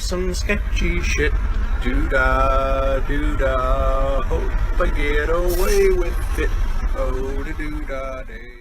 some sketchy shit. Doo-dah, doo-dah, hope I get away with it. Oh, da doo-dah day.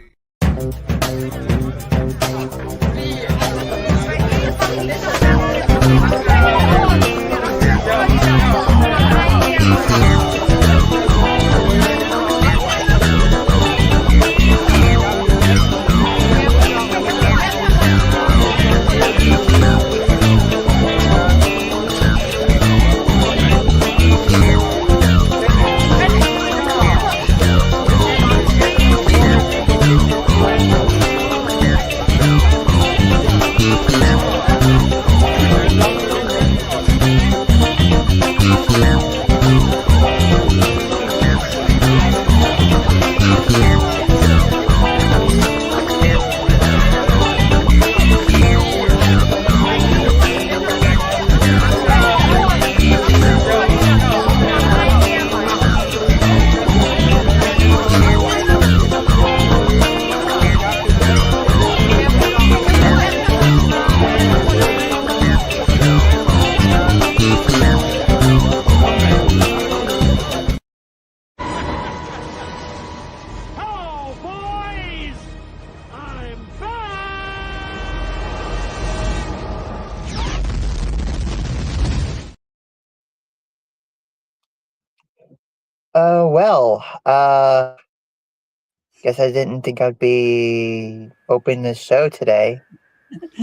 Guess I didn't think I'd be opening the show today,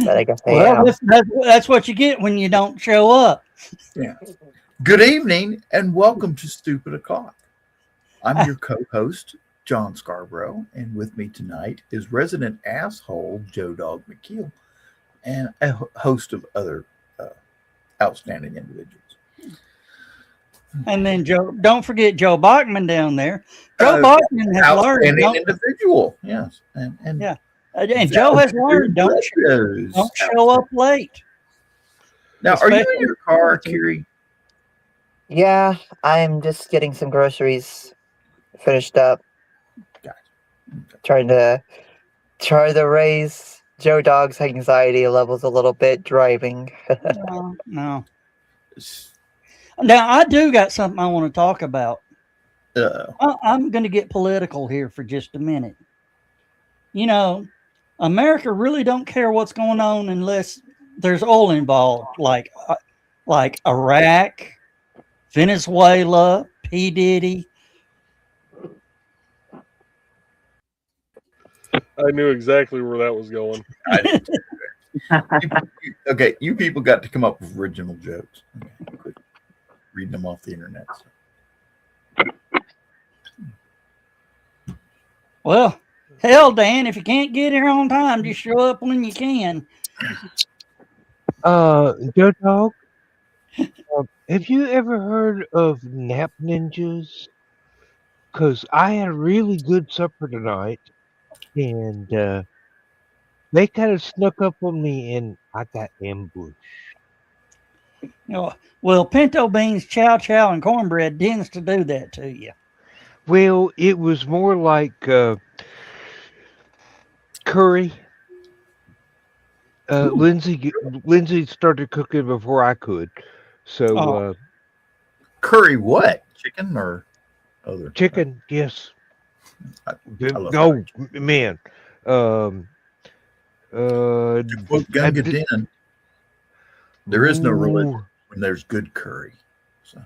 but I guess I Well, am. that's what you get when you don't show up. Yeah. Good evening and welcome to Stupid O'Clock. I'm your co-host, John Scarborough, and with me tonight is resident asshole Joe Dog McKeel and a host of other outstanding individuals. And then Joe, don't forget Joe Bachman down there. Joe Bachman has learned. Outstanding individual, yes. And yeah. And Joe has learned, don't show up late. Now, are you in your car, Kiri? Yeah, I'm just getting some groceries finished up. Gotcha. Okay. Try to raise Joe Dog's anxiety levels a little bit driving. No. Now, I do got something I want to talk about. I'm going to get political here for just a minute. You know, America really don't care what's going on unless there's oil involved, like Iraq, Venezuela, P. Diddy. I knew exactly where that was going. I did too. Okay, you people got to come up with original jokes. Okay, reading them off the internet. Well, hell, Dan, if you can't get here on time, just show up when you can. Joe Dog, have you ever heard of nap ninjas? Because I had a really good supper tonight, and they kind of snuck up on me, and I got ambushed. Well, pinto beans, chow chow, and cornbread tends to do that to you. Well, it was more like curry. Lindsay started cooking before I could, so curry what? Chicken or other? Chicken, yes. I oh man. To quote Gunga Din, there is no religion when there's good curry. So,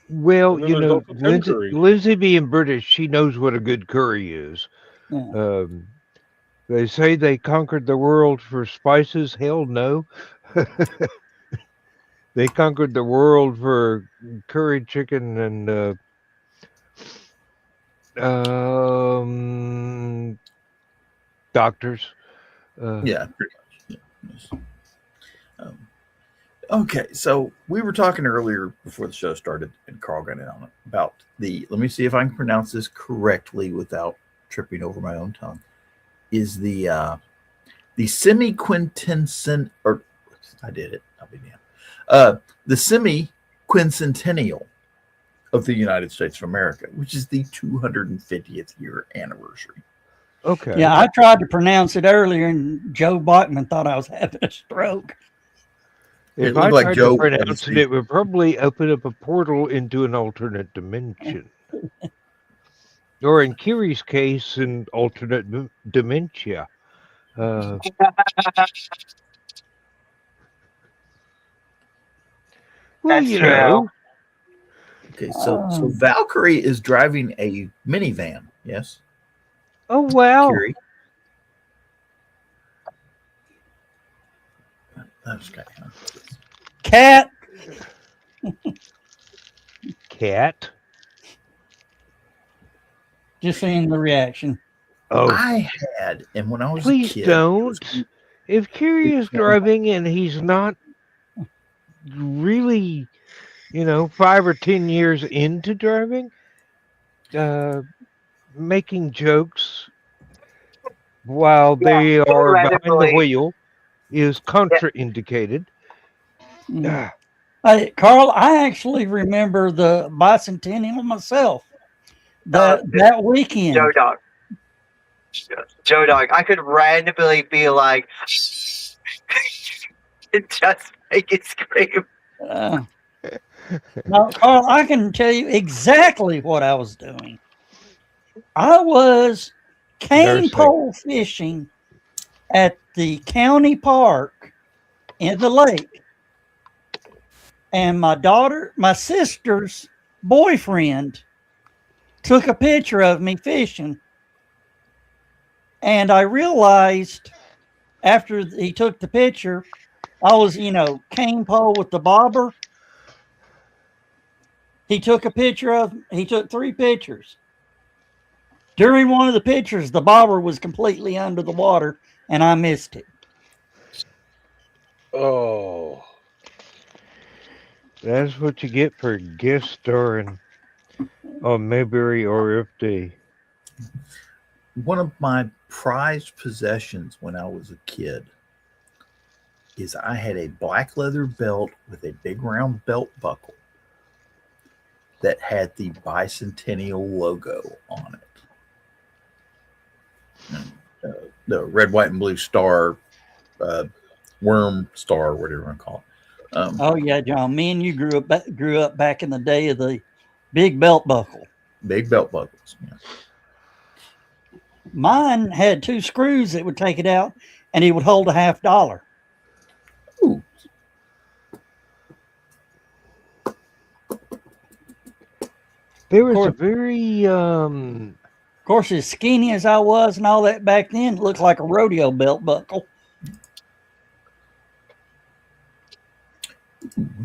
well, you know, Lindsay being British, she knows what a good curry is. Yeah. They say they conquered the world for spices. Hell no. They conquered the world for curry chicken and doctors. Yeah, pretty much. Yeah. Okay, so we were talking earlier before the show started, and Carl got in on it about let me see if I can pronounce this correctly without tripping over my own tongue, is the semi-quintennial, or I did it, I'll be damned. The semi-quincentennial of the United States of America, which is the 250th year anniversary. Okay. Yeah, I tried to pronounce it earlier, and Joe Bachman thought I was having a stroke. If looked I like tried Joe to wanted to pronounce it, speak. it would probably open up a portal into an alternate dimension. Or in Kiri's case, an alternate dementia. Well, That's you true. know, Okay, so Valkyrie is driving a minivan. Yes, oh wow. Curie. That's okay. Cat. Cat. Just seeing the reaction. Oh, I had, and when I was please a kid, don't. If Kiri is driving and he's not really, 5 or 10 years into driving, making jokes while they are behind the theoretically, wheel is contraindicated. Mm. Hey, Carl, I actually remember the bicentennial myself. That weekend. Joe Dog, I could randomly be like, and just make it scream. Now, Carl, I can tell you exactly what I was doing. I was cane pole fishing at the county park in the lake. And my sister's boyfriend took a picture of me fishing. And I realized after he took the picture, I was, cane pole with the bobber. He took 3 pictures. During one of the pictures, the bobber was completely under the water and I missed it. Oh. That's what you get for guest starring on Mayberry or FD. One of my prized possessions when I was a kid is I had a black leather belt with a big round belt buckle that had the bicentennial logo on it. The red, white, and blue star, worm star, whatever you want to call it. Oh yeah, John. Me and you grew up back in the day of the big belt buckle. Big belt buckles. Yeah. Mine had 2 screws that would take it out, and it would hold a $50. Ooh. There was a very Of course, as skinny as I was and all that back then, it looked like a rodeo belt buckle.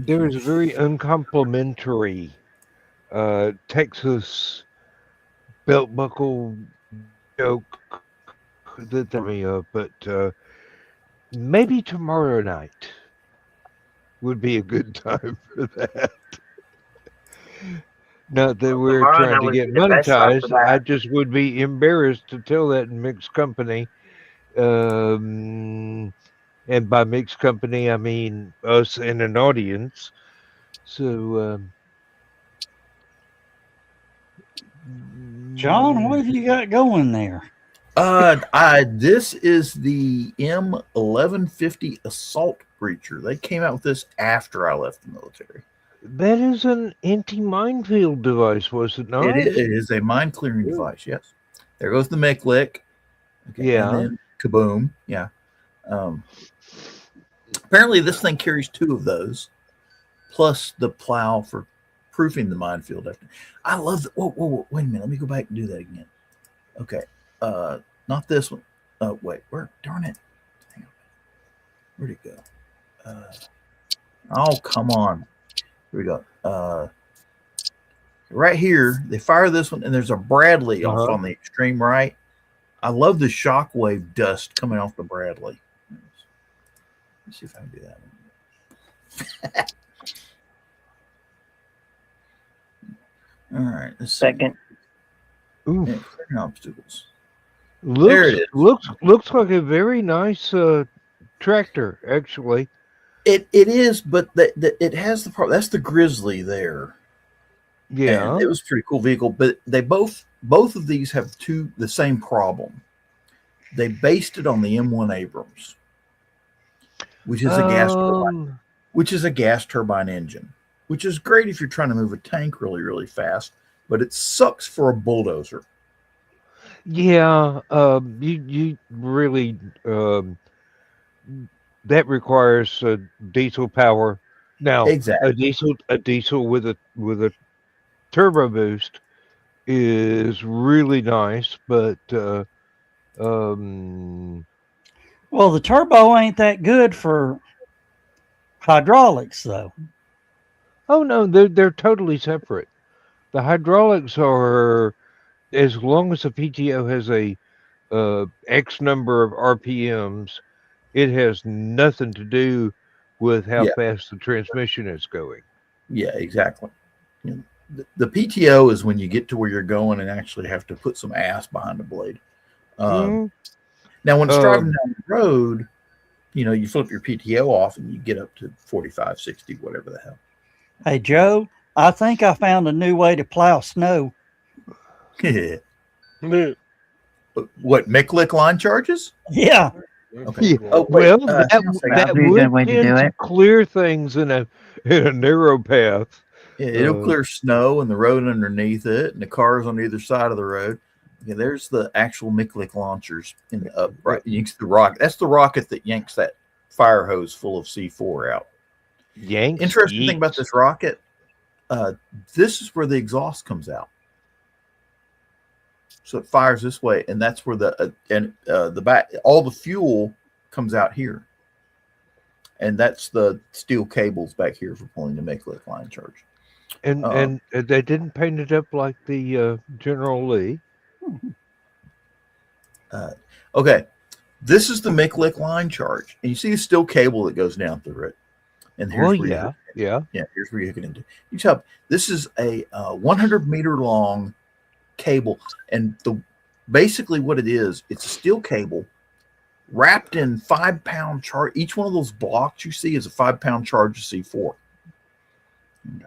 there was a very uncomplimentary Texas belt buckle joke that threw me up, but maybe tomorrow night would be a good time for that. Not that we're trying to get monetized. I just would be embarrassed to tell that in mixed company. And by mixed company, I mean us and an audience. So, John, what have you got going there? This is the M1150 Assault Breacher. They came out with this after I left the military. That is an anti-minefield device, was it not? It is a mine clearing device, yes. There goes the McLick. Okay, yeah. And then kaboom. Yeah. Apparently this thing carries 2 of those, plus the plow for proofing the minefield. I love the, whoa, wait a minute. Let me go back and do that again. Okay. Not this one. Oh, wait. Darn it. Hang on. Where'd it go? Oh, come on. Here we go. Right here, they fire this one, and there's a Bradley off on the extreme right. I love the shockwave dust coming off the Bradley. Let's see if I can do that. All right. Second. Ooh. Obstacles. There it is. Looks like a very nice tractor, actually. It is, but it has the problem. That's the Grizzly there. Yeah, and it was a pretty cool vehicle. But they both of these have the same problem. They based it on the M1 Abrams, which is a gas turbine. which is a gas turbine engine, which is great if you're trying to move a tank really, really fast, but it sucks for a bulldozer. Yeah, you really that requires diesel power. Now, Exactly. a diesel with a turbo boost is really nice, but um, Well, the turbo ain't that good for hydraulics, though. oh no, they're totally separate. The hydraulics are, as long as the PTO has a X number of RPMs, it has nothing to do with how Yeah. fast the transmission is going. Yeah, exactly. You know, the PTO is when you get to where you're going and actually have to put some ass behind the blade. Mm, Now, when it's driving down the road, you know, you flip your PTO off and you get up to 45, 60, whatever the hell. Hey, Joe, I think I found a new way to plow snow. What, Micklick line charges? Yeah. Okay. Yeah. Oh, wait, Well, that be a good would way to tend do to it. clear things in a narrow path. it'll clear snow and the road underneath it and the cars on either side of the road. Yeah, there's the actual Micklick launchers in the upright. You can see the rocket. That's the rocket that yanks that fire hose full of C4 out. Yanks. Interesting thing about this rocket, this is where the exhaust comes out. So it fires this way, and that's where the back, all the fuel comes out here, and that's the steel cables back here for pulling the Micklick line charge. And they didn't paint it up like the General Lee. Okay, this is the Micklick line charge, and you see the steel cable that goes down through it. And here's where here's where you hook it into. You tell this is a 100-meter long cable, and basically what it is, it's a steel cable wrapped in 5-pound charge. Each one of those blocks you see is a 5-pound charge of C4. Okay.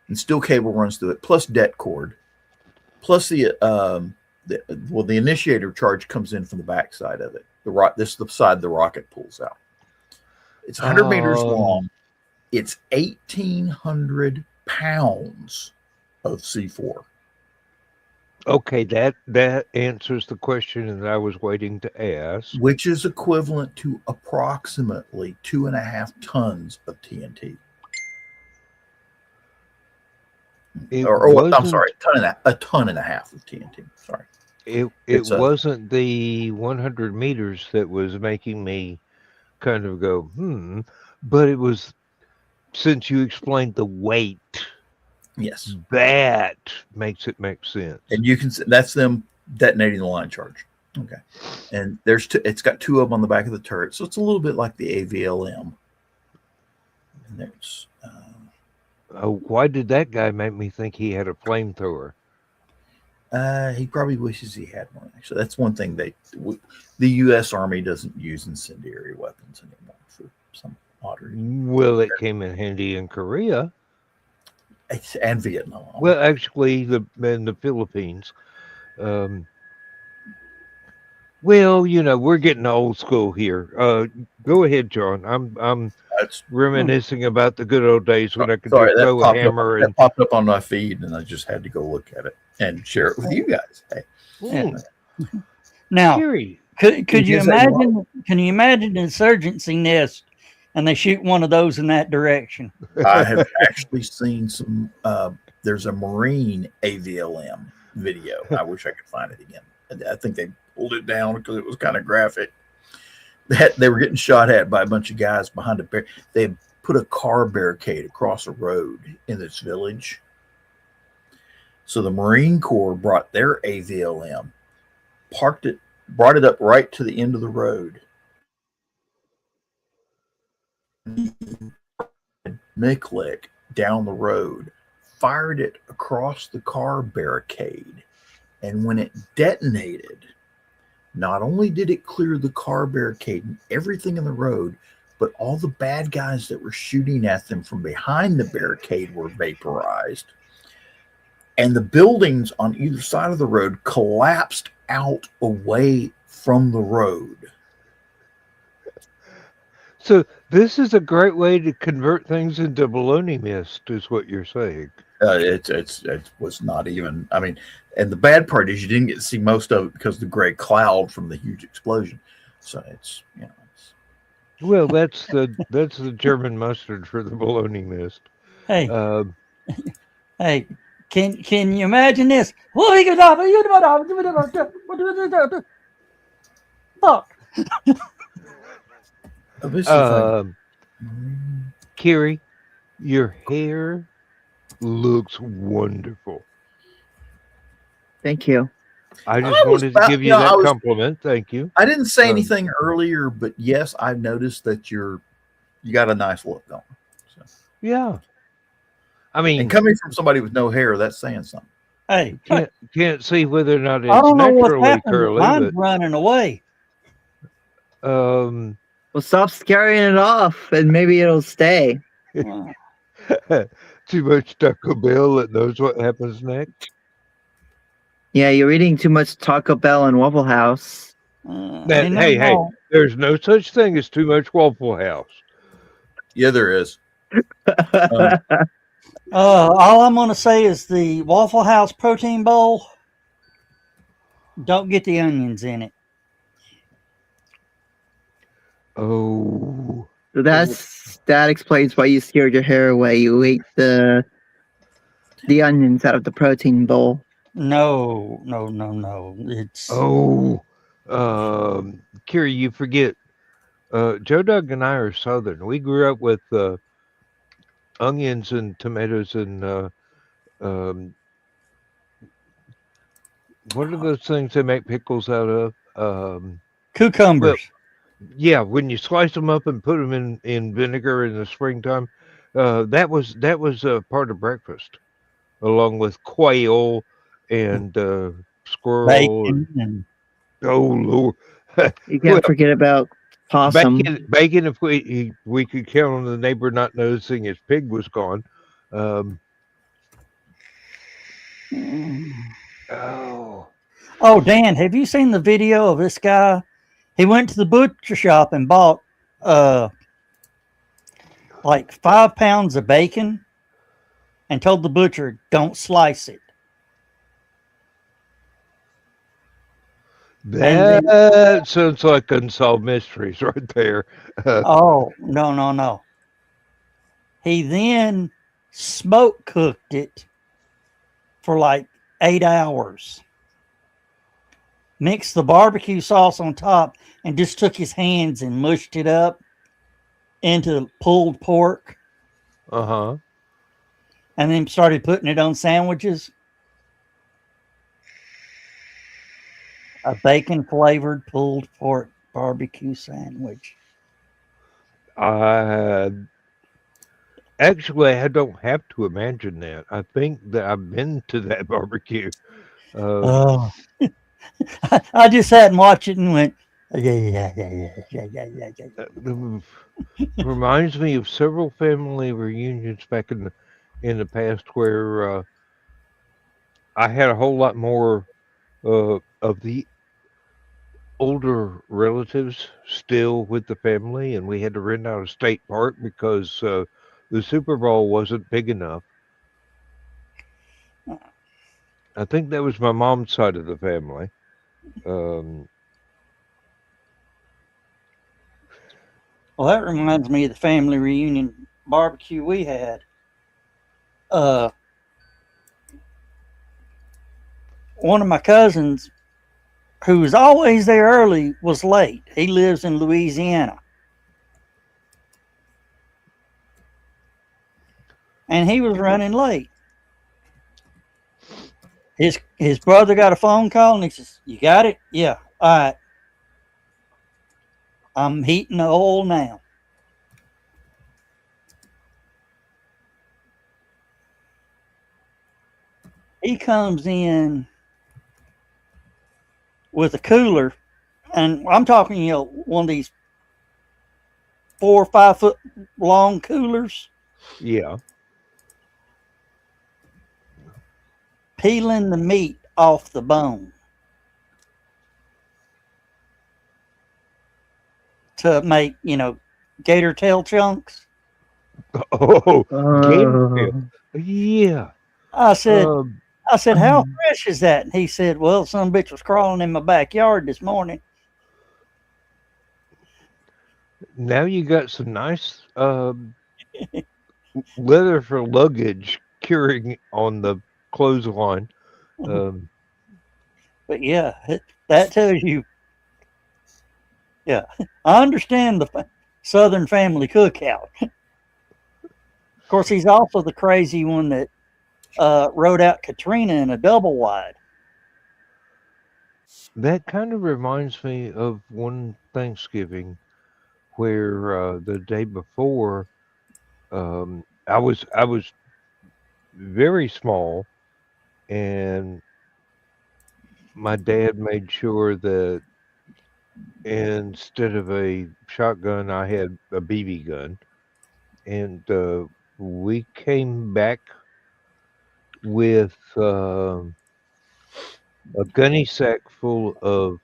And steel cable runs through it, plus det cord, plus the initiator charge comes in from the back side of it. This is the side the rocket pulls out. It's 100 meters long. It's 1,800 pounds of C4. Okay, that answers the question that I was waiting to ask. Which is equivalent to approximately 2.5 tons of TNT. I'm sorry, a ton and a half of TNT. Sorry. It wasn't the 100 meters that was making me kind of go, but it was, since you explained the weight. Yes. That makes it make sense. And you can, that's them detonating the line charge. Okay. And it's got 2 of them on the back of the turret. So it's a little bit like the AVLM. And there's, why did that guy make me think he had a flamethrower? He probably wishes he had one. Actually, that's one thing the U.S. Army doesn't use incendiary weapons anymore for some odd reason. Well, it came in handy in Korea. And Vietnam. Well, actually, in the Philippines. Well, we're getting old school here. Go ahead, John. I'm reminiscing about the good old days when I could just throw a hammer. That popped up on my feed, and I just had to go look at it and share it with you guys. Hey. Yeah. Now, could you imagine? Can you imagine an insurgency nest, and they shoot one of those in that direction? I have actually seen some. There's a Marine AVLM video. I wish I could find it again. I think they pulled it down because it was kind of graphic. They were getting shot at by a bunch of guys behind a barricade. They had put a car barricade across a road in this village. So the Marine Corps brought their AVLM, brought it up right to the end of the road. Micklick down the road, fired it across the car barricade. And when it detonated, not only did it clear the car barricade and everything in the road, but all the bad guys that were shooting at them from behind the barricade were vaporized. And the buildings on either side of the road collapsed out away from the road. So This is a great way to convert things into bologna mist, is what you're saying. It was not even. I mean, and the bad part is you didn't get to see most of it because of the gray cloud from the huge explosion. So it's it's, Well, that's the German mustard for the bologna mist. Hey, Um, hey, can you imagine this? Fuck. this is the um, thing. Kiri, your hair looks wonderful. Thank you. I just I was wanted to about- give you you know, that I was- compliment. Thank you. I didn't say Um, anything earlier, but yes, I've noticed that you got a nice look going. So. Yeah. I mean, And coming from somebody with no hair, that's saying something. Hey, can't see whether or not it's I don't know what's naturally happening. curly, Mine's running away. but Well, stop scaring it off, and maybe it'll stay. too much Taco Bell that knows what happens next. Yeah, you're eating too much Taco Bell and Waffle House. Hey, there's no such thing as too much Waffle House. Yeah, there is. All I'm going to say is the Waffle House protein bowl. Don't get the onions in it. Oh, So that explains why you scared your hair away. You ate the onions out of the protein bowl. No. It's Kiri, you forget. Joe Doug and I are Southern. We grew up with onions and tomatoes and what are those things they make pickles out of? cucumbers. Well, yeah, when you slice them up and put them in vinegar in the springtime, that was part of breakfast, along with quail and squirrel. Bacon. Oh Lord! You can't forget about possum. Bacon. If we could count on the neighbor not noticing his pig was gone. Oh, Dan, have you seen the video of this guy? He went to the butcher shop and bought like 5 pounds of bacon and told the butcher, don't slice it. That sounds like Unsolved Mysteries right there. Oh, no. He then smoke cooked it for like 8 hours. Mixed the barbecue sauce on top and just took his hands and mushed it up into pulled pork. Uh-huh. And then started putting it on sandwiches. A bacon flavored pulled pork barbecue sandwich. Actually, I don't have to imagine that. I think that I've been to that barbecue. I just sat and watched it and went, yeah. Reminds me of several family reunions back in the past where I had a whole lot more of the older relatives still with the family, and we had to rent out a state park because the Super Bowl wasn't big enough. I think that was my mom's side of the family. Well, that reminds me of the family reunion barbecue we had. One of my cousins, who was always there early, was late. He lives in Louisiana. And he was running late. His brother got a phone call and he says, "You got it? Yeah. All right. I'm heating the oil now." He comes in with a cooler, and I'm talking, one of these 4 or 5 foot long coolers. Yeah. Peeling the meat off the bone to make, gator tail chunks. Oh, gator Oh. tail. Yeah. I said, Um, how fresh is that? And he said, well, some bitch was crawling in my backyard this morning. now you got some nice leather for luggage curing on the clothesline. Um, But yeah, that tells you. Yeah, I understand the Southern family cookout. Of course, he's also the crazy one that rode out Katrina in a double wide. that kind of reminds me of one Thanksgiving where the day before I was very small, and my dad made sure that instead of a shotgun, I had a BB gun, and we came back with a gunny sack full of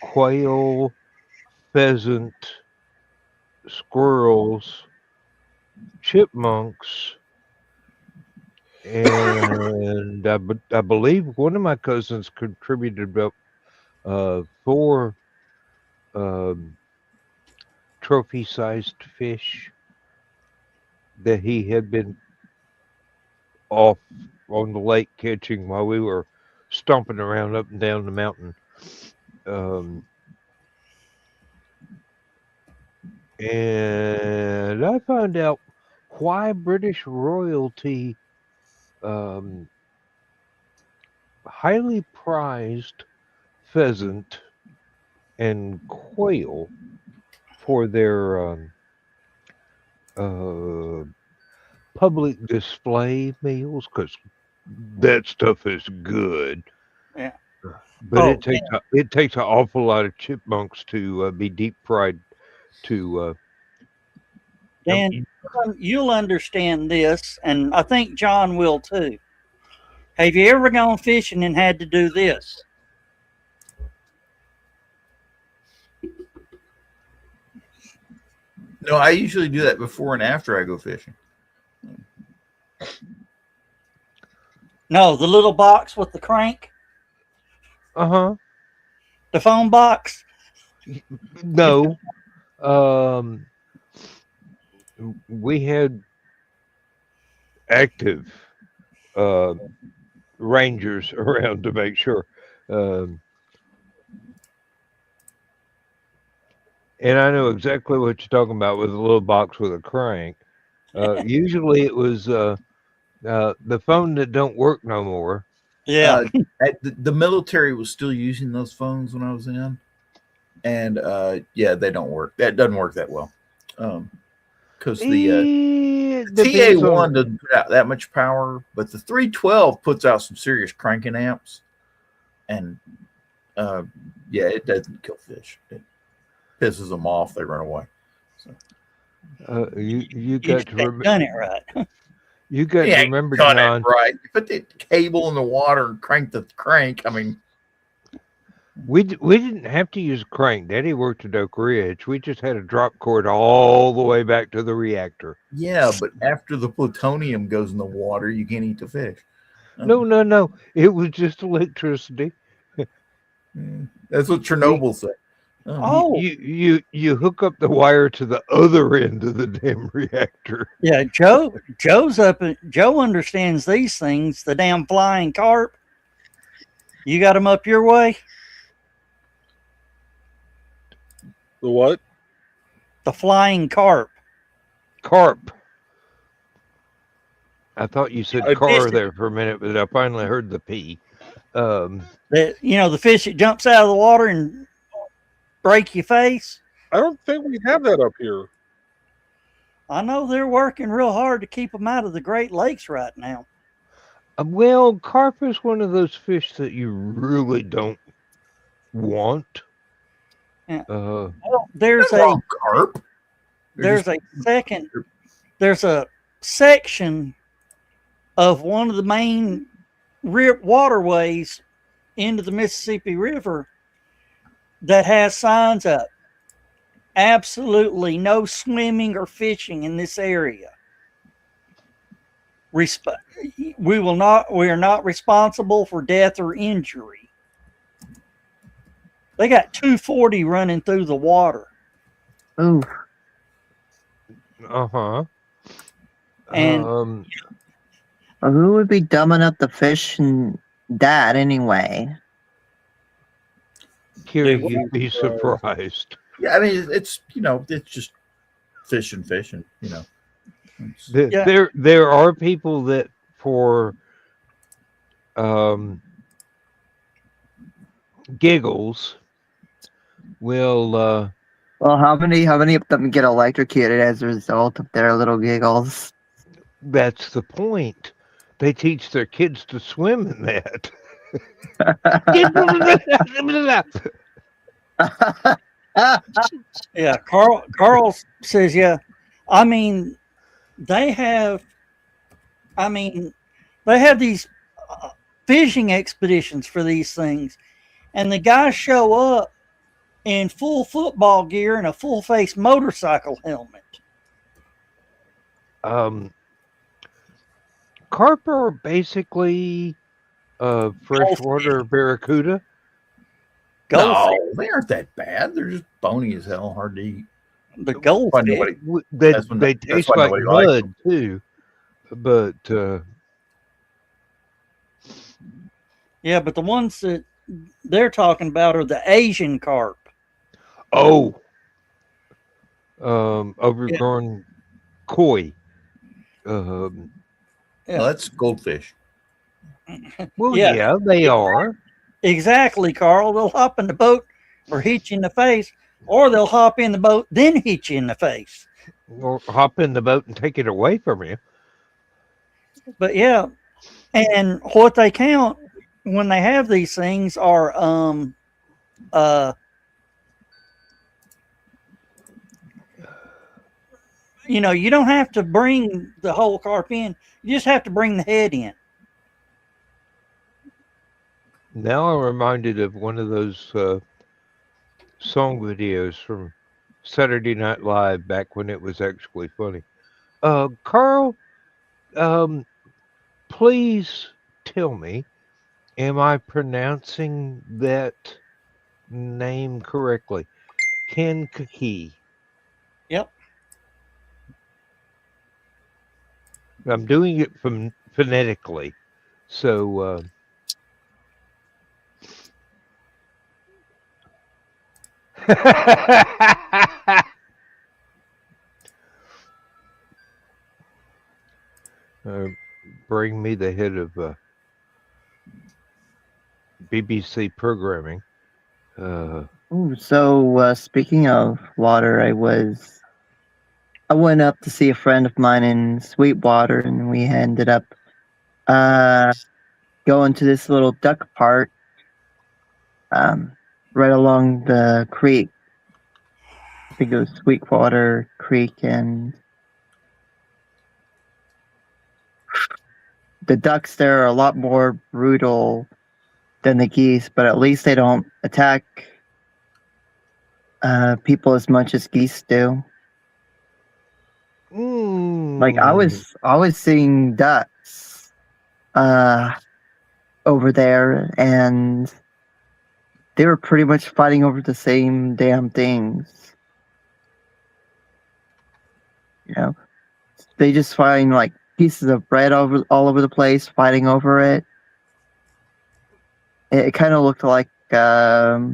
quail, pheasant, squirrels, chipmunks, and I believe one of my cousins contributed about 4 trophy-sized fish that he had been off on the lake catching while we were stomping around up and down the mountain. And I found out why British royalty highly prized pheasant and quail for their public display meals, because that stuff is good. Yeah. But it takes an awful lot of chipmunks to be deep fried. To Dan, you'll understand this, and I think John will too. Have you ever gone fishing and had to do this? No, I usually do that before and after I go fishing. No, the little box with the crank, the phone box. No, we had active rangers around to make sure. And I know exactly what you're talking about with a little box with a crank. Usually it was the phone that don't work no more. Yeah. The military was still using those phones when I was in. And yeah, they don't work. That doesn't work that well. Because the TA1 doesn't put out that much power, but the 312 puts out some serious cranking amps. And yeah, it doesn't kill fish. It pisses them off. They run away. So. You got to remember. Done it right. You got to remember, John. Right. You put the cable in the water and crank the crank. I mean, we didn't have to use a crank. Daddy worked at Oak Ridge. We just had a drop cord all the way back to the reactor. Yeah, but after the plutonium goes in the water, you can't eat the fish. No. It was just electricity. That's what Chernobyl said. You hook up the wire to the other end of the damn reactor. Yeah, Joe's up. Joe understands these things. The damn flying carp. You got them up your way? The what? The flying carp. Carp. I thought you said car fish there for a minute, but I finally heard the P. The fish that jumps out of the water and break your face. I don't think we have that up here. I know they're working real hard to keep them out of the Great Lakes right now. Well, carp is one of those fish that you really don't want. Yeah. Well, there's a carp. There's a section of one of the main waterways into the Mississippi River that has signs up. absolutely no swimming or fishing in this area. We are not responsible for death or injury. They got 240 running through the water. Ooh. Uh-huh. And Well, who would be dumb enough to fish in that anyway? Here you'd be surprised. Yeah, I mean it's it's just fishing, There are people that for giggles will Well, how many of them get electrocuted as a result of their little giggles? that's the point. They teach their kids to swim in that. yeah, Carl says, yeah. I mean, they have these fishing expeditions for these things, and the guys show up in full football gear and a full face motorcycle helmet. Carp are basically freshwater barracuda. No, they aren't that bad. They're just bony as hell, hard to eat. The goldfish. They taste like mud too. But yeah, but the ones that they're talking about are the Asian carp. Oh, overgrown koi. Well, that's goldfish. Well, yeah, they are. Exactly, Carl. They'll hop in the boat or hit you in the face, or they'll hop in the boat, then hit you in the face. Or hop in the boat and take it away from you. But yeah, and what they count when they have these things are you don't have to bring the whole carp in. You just have to bring the head in. Now I'm reminded of one of those song videos from Saturday Night Live back when it was actually funny. Carl, please tell me, am I pronouncing that name correctly? Kankakee. Yep. I'm doing it phonetically. So bring me the head of BBC programming. So speaking of water, I went up to see a friend of mine in Sweetwater, and we ended up going to this little duck park right along the creek. I think it was Sweetwater Creek, and the ducks there are a lot more brutal than the geese, but at least they don't attack people as much as geese do. Like I was seeing ducks over there, and they were pretty much fighting over the same damn things. They just find like pieces of bread all over the place, fighting over it. It kind of looked like the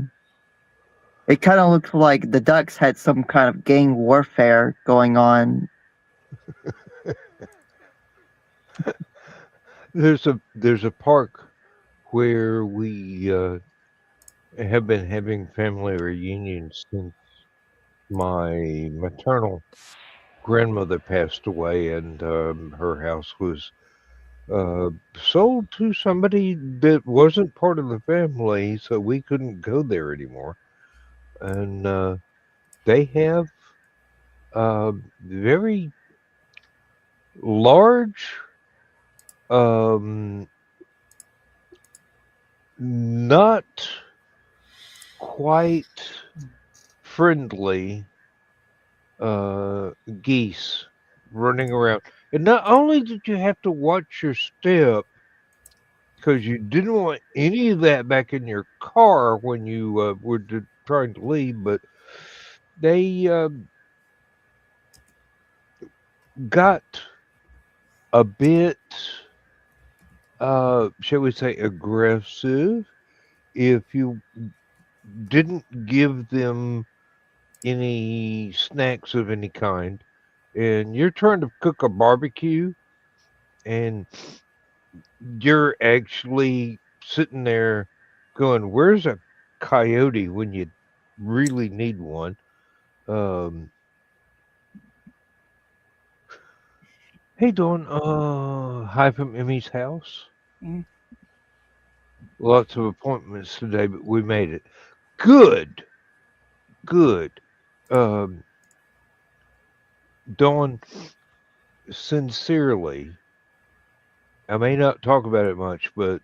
ducks had some kind of gang warfare going on. There's a park where we have been having family reunions since my maternal grandmother passed away, and her house was sold to somebody that wasn't part of the family, so we couldn't go there anymore. And they have very large, not quite friendly geese running around. And not only did you have to watch your step because you didn't want any of that back in your car when you were trying to leave, but they got a bit, shall we say, aggressive if you didn't give them any snacks of any kind. And you're trying to cook a barbecue, and you're actually sitting there going, "Where's a coyote when you really need one?" Hey, Dawn. Hi from Emmy's house. Mm. Lots of appointments today, but we made it. Good. Dawn, sincerely, I may not talk about it much, but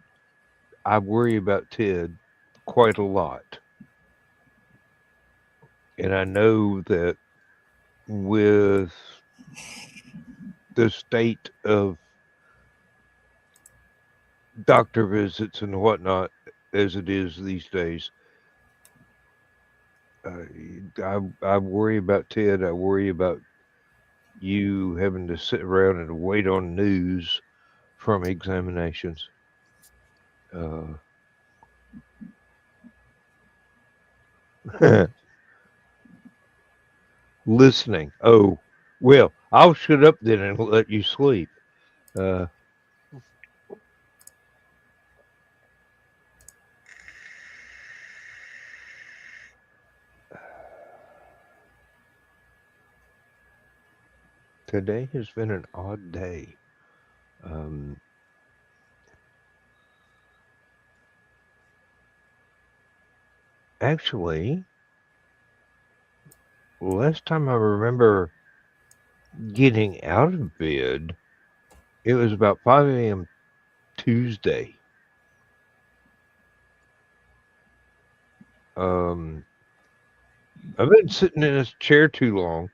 I worry about Ted quite a lot. And I know that with the state of doctor visits and whatnot as it is these days, I worry about Ted. I worry about you having to sit around and wait on news from examinations. Listening. Oh, well, I'll shut up then and let you sleep. Today has been an odd day. Actually, last time I remember getting out of bed, it was about 5 a.m. Tuesday. I've been sitting in this chair too long.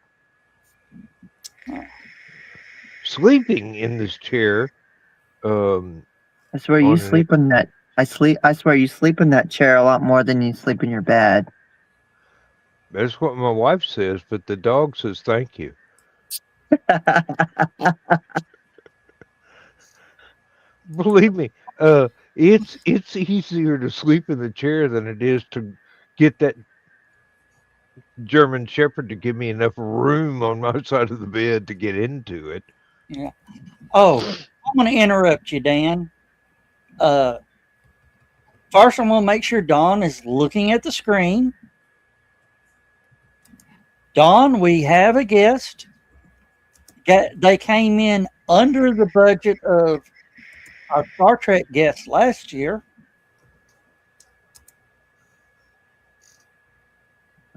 Sleeping in this chair. I swear you sleep in that. I swear you sleep in that chair a lot more than you sleep in your bed. That's what my wife says, but the dog says thank you. Believe me, it's easier to sleep in the chair than it is to get that German Shepherd to give me enough room on my side of the bed to get into it. Yeah. Oh, I'm going to interrupt you, Dan. First, I'm going to make sure Dawn is looking at the screen. Dawn, we have a guest. They came in under the budget of our Star Trek guest last year.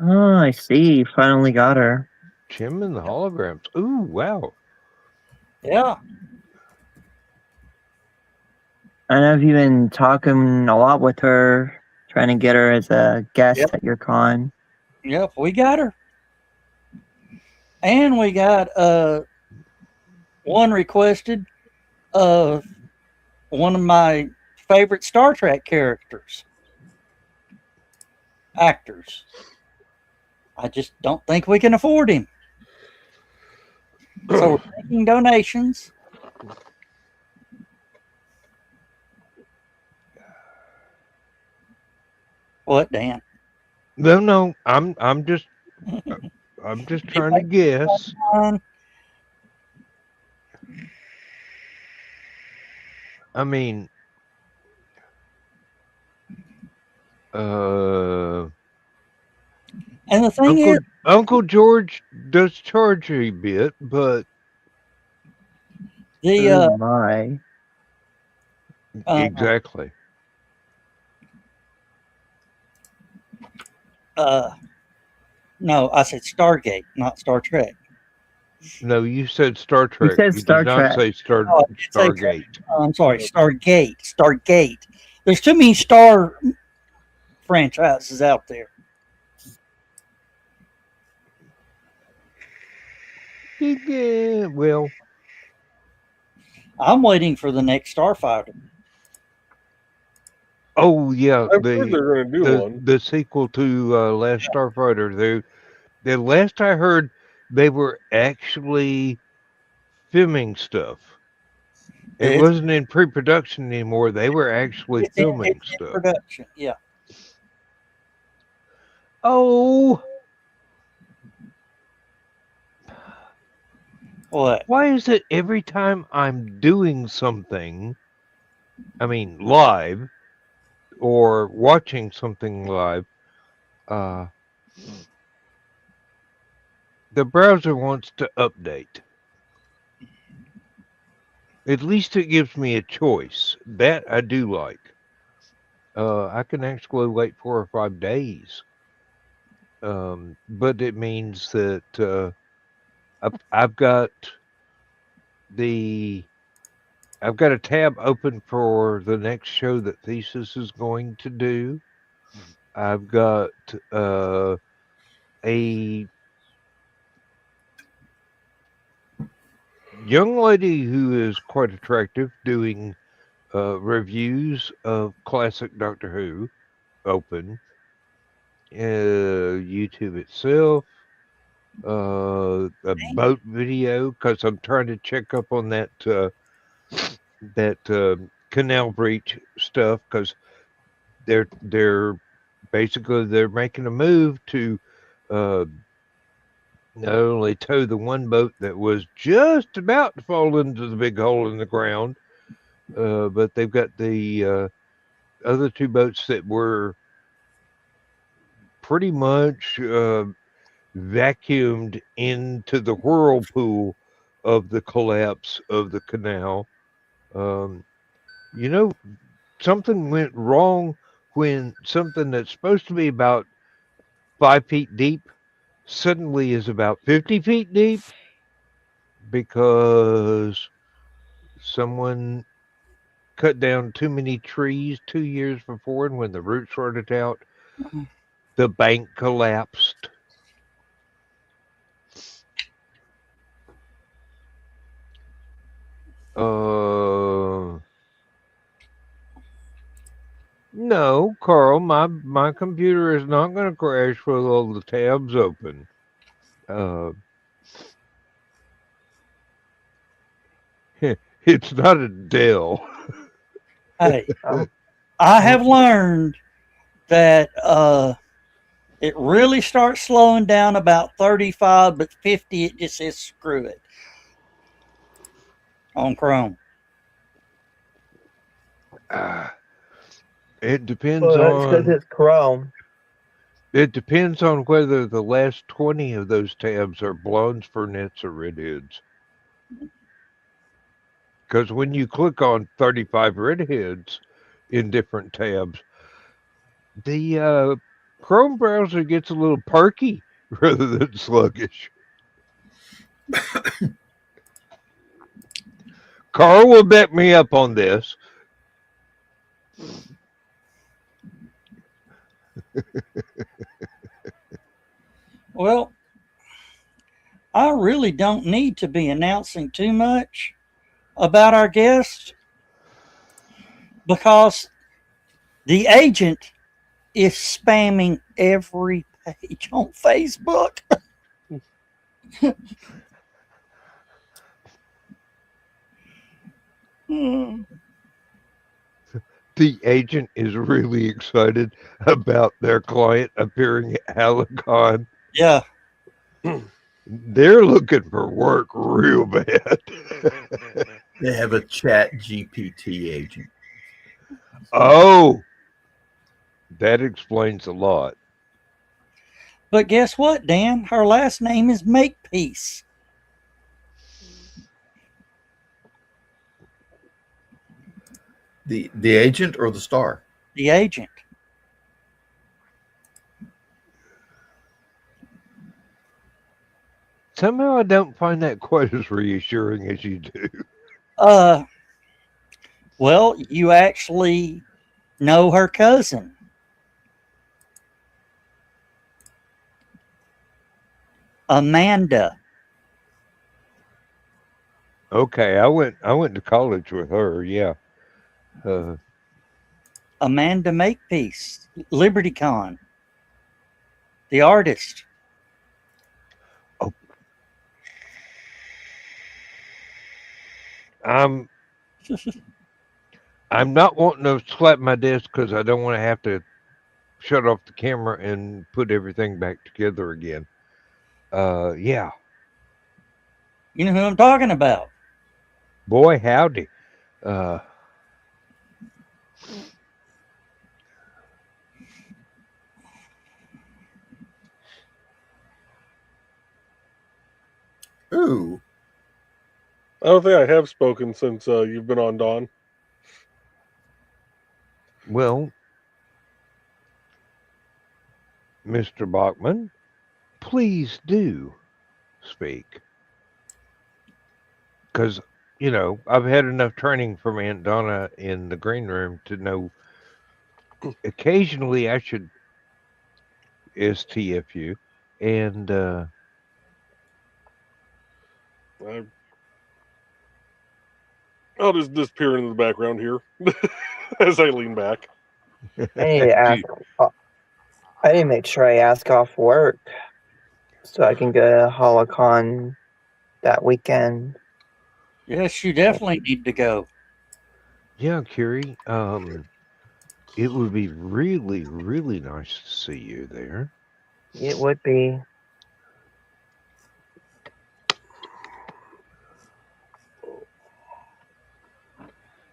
Oh, I see. Finally got her. Jim and the holograms. Ooh, wow. Yeah. I know you've been talking a lot with her, trying to get her as a guest at your con. Yep, we got her. And we got one requested of one of my favorite Star Trek actors. I just don't think we can afford him. So we're taking donations. What, Dan? No, I'm just trying to guess. I mean, and the thing is, Uncle George does charge a bit, but oh my, exactly. No, I said Stargate, not Star Trek. No, you said Star Trek. You said Star did Trek. Not say Stargate. I'm sorry, Stargate. There's too many Star franchises out there. Yeah, well, I'm waiting for the next Starfighter. oh yeah, I've heard they're going to do one. the sequel to Last Starfighter. The last I heard, they were actually filming stuff. It It's, wasn't in pre-production anymore. They were actually it's in, filming it's in stuff. production. Yeah. Oh, What? why is it every time I'm doing something, I mean live, or watching something live, uh, the browser wants to update? At least it gives me a choice. That I do like. I can actually wait 4 or 5 days. But it means that I've got the I've got a tab open for the next show that Thesis is going to do. I've got a young lady who is quite attractive doing reviews of classic Doctor Who open. YouTube itself, a boat video because I'm trying to check up on that canal breach stuff because they're basically they're making a move to uh, not only tow the one boat that was just about to fall into the big hole in the ground, but they've got the other two boats that were pretty much vacuumed into the whirlpool of the collapse of the canal. Um, you know, something went wrong when something that's supposed to be about 5 feet deep suddenly is about 50 feet deep because someone cut down too many trees 2 years before, and when the roots rotted out, the bank collapsed. No, Carl, my computer is not going to crash with all the tabs open. It's not a Dell. Hey, I have learned that it really starts slowing down about 35, but 50 it just says screw it on Chrome. It depends Well, that's because on it's Chrome. it depends on whether the last 20 of those tabs are blondes, fernettes, or redheads. Because when you click on 35 redheads in different tabs, the Chrome browser gets a little perky rather than sluggish. Carl will back me up on this. Well, I really don't need to be announcing too much about our guest because the agent is spamming every page on Facebook. The agent is really excited about their client appearing at Halicon. Yeah. They're looking for work real bad. They have a chat GPT agent. Oh, that explains a lot. But guess what, Dan? Her last name is Makepeace. The agent or the star? The agent. Somehow I don't find that quite as reassuring as you do. Well, you actually know her cousin. Amanda. Okay, I went to college with her. Yeah. Amanda Makepeace, LibertyCon, the artist. I'm not wanting to slap my desk because I don't want to have to shut off the camera and put everything back together again. Yeah. You know who I'm talking about. Boy, howdy. Ooh. I don't think I have spoken since you've been on, Dawn. Well, Mr. Bachman, please do speak. Because, I've had enough training from Aunt Donna in the green room to know occasionally I should STFU. And I'll just disappear into the background here as I lean back. I need to ask. I need to make sure I ask off work so I can go to HoloCon that weekend. Yes, you definitely need to go. Yeah, Curie. It would be really, really nice to see you there. It would be.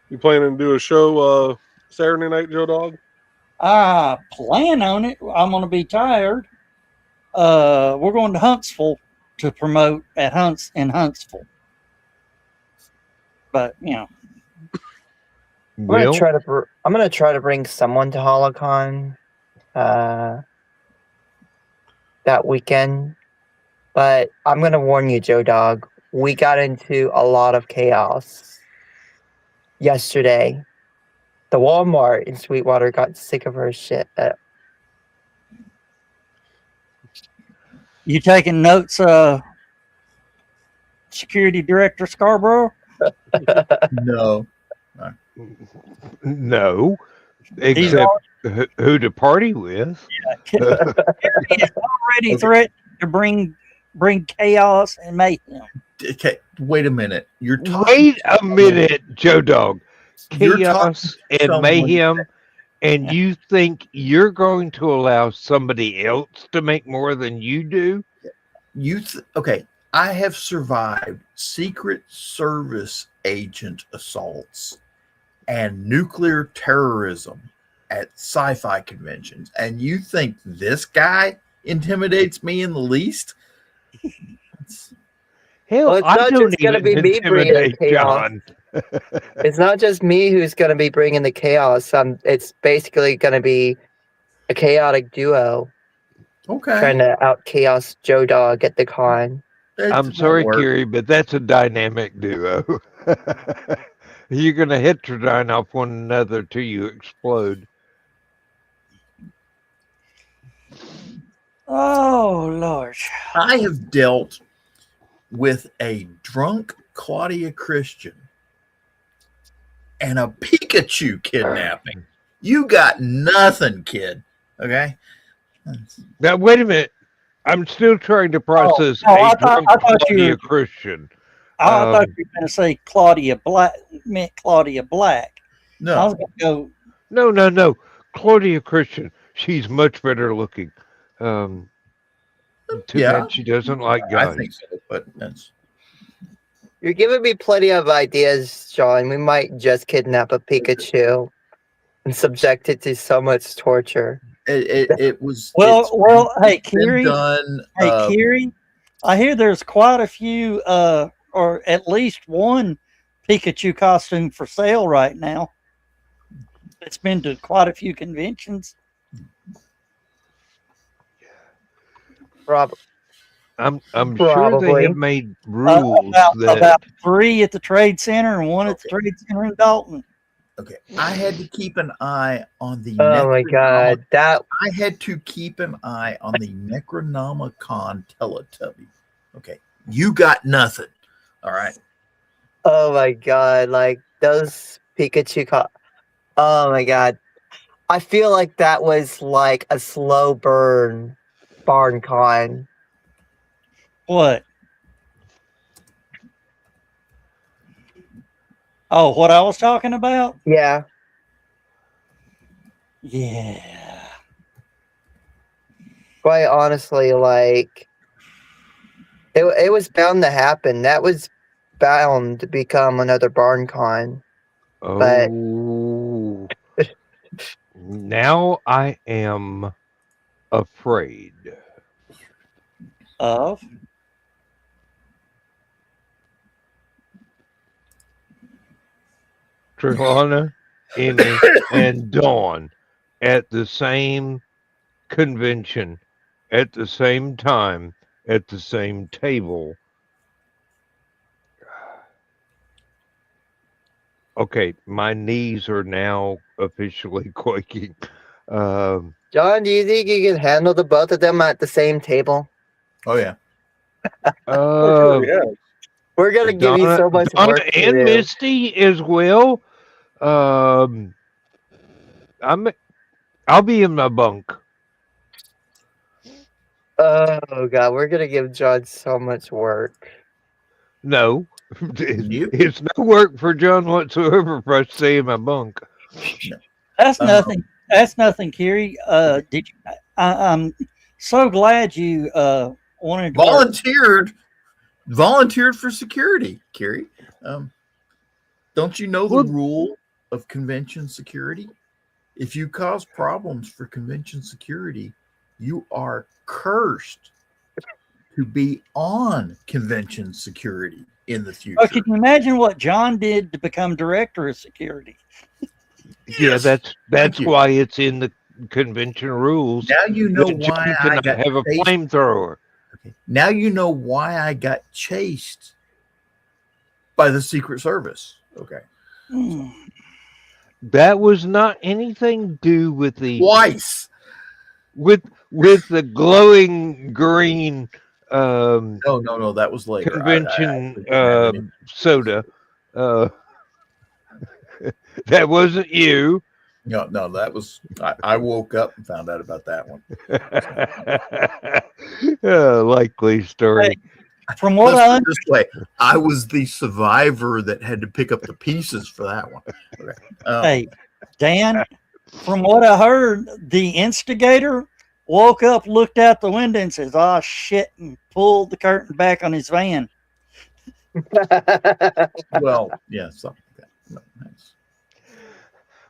You planning to do a show Saturday night, Joe Dog? I plan on it. I'm going to be tired. We're going to Huntsville to promote at in Huntsville. But, I'm gonna try to bring someone to HoloCon that weekend. But I'm gonna warn you, Joe Dog. We got into a lot of chaos yesterday. The Walmart in Sweetwater got sick of her shit. You taking notes, Security Director Scarborough? No. No. Except who to party with. He's already threatened to bring chaos and mayhem. Okay, wait a minute. Wait a minute, Joe Dog. Chaos and mayhem, and you think you're going to allow somebody else to make more than you do? Okay, I have survived Secret Service agent assaults and nuclear terrorism at sci-fi conventions, and you think this guy intimidates me in the least? Hell, it's not just going to be me bringing chaos. It's not just me who's going to be bringing the chaos. It's basically going to be a chaotic duo. Okay. Trying to out chaos Joe Dog at the con. I'm sorry, Kiri, but that's a dynamic duo. You're going to heterodyne off one another till you explode. Oh, Lord. I have dealt with a drunk Claudia Christian and a Pikachu kidnapping. You got nothing, kid. Okay? Now, wait a minute. I'm still trying to process I thought Claudia Christian. I thought you were going to say Claudia Black, meant Claudia Black. No. I was going to go. No. Claudia Christian. She's much better looking. Too bad she doesn't like guys. I think so, but that's... You're giving me plenty of ideas, John. We might just kidnap a Pikachu and subject it to so much torture. It was... Well, hey, Kiri. Hey, Kiri. I hear there's quite a few, or at least one Pikachu costume for sale right now. It's been to quite a few conventions. I'm sure they have made rules about 3 at the Trade Center and 1 at the Trade Center in Dalton. Okay, I had to keep an eye on the. Oh my God! I had to keep an eye on the Necronomicon Teletubby. Okay, you got nothing. All right. Oh my god, like those Pikachu oh my god. I feel like that was like a slow burn barn con. What? Oh, what I was talking about? Yeah. Yeah. Quite honestly, like it was bound to happen. That was bound to become another barn con. But Oh, now I am afraid. Of? Trelana, Amy, and Dawn at the same convention, at the same time, at the same table. Okay, my knees are now officially quaking. John, do you think you can handle the both of them at the same table? Oh yeah. Oh, sure, yeah. We're gonna give you so much Donna work to and do. Misty as well. I'll be in my bunk. Oh god, we're gonna give John so much work. No, Yep. it's no work for John whatsoever for us to stay in my bunk. That's Um, nothing. That's nothing, Kiri. Did you, I'm so glad you wanted to work. Volunteered for security, Carrie. Don't you know the Well- rule of convention security? If you cause problems for convention security, you are cursed to be on convention security in the future. Oh, can you imagine what John did to become director of security? Yeah, Yes. that's Thank you. why it's in the convention rules. Now you know that why John I cannot got have a chased. flamethrower. Okay. Now you know why I got chased by the Secret Service. Okay. Hmm. That was not anything to do with the Twice. with the glowing green No. That was later. convention I have an soda. That wasn't you. No, that was I woke up and found out about that one. Likely story. From what Let's I put it un- this way, I was the survivor that had to pick up the pieces for that one. Okay. hey, Dan, from what I heard, the instigator woke up, looked out the window, and says, "Oh shit," and pulled the curtain back on his van. Well, yeah, something like that. No, that's-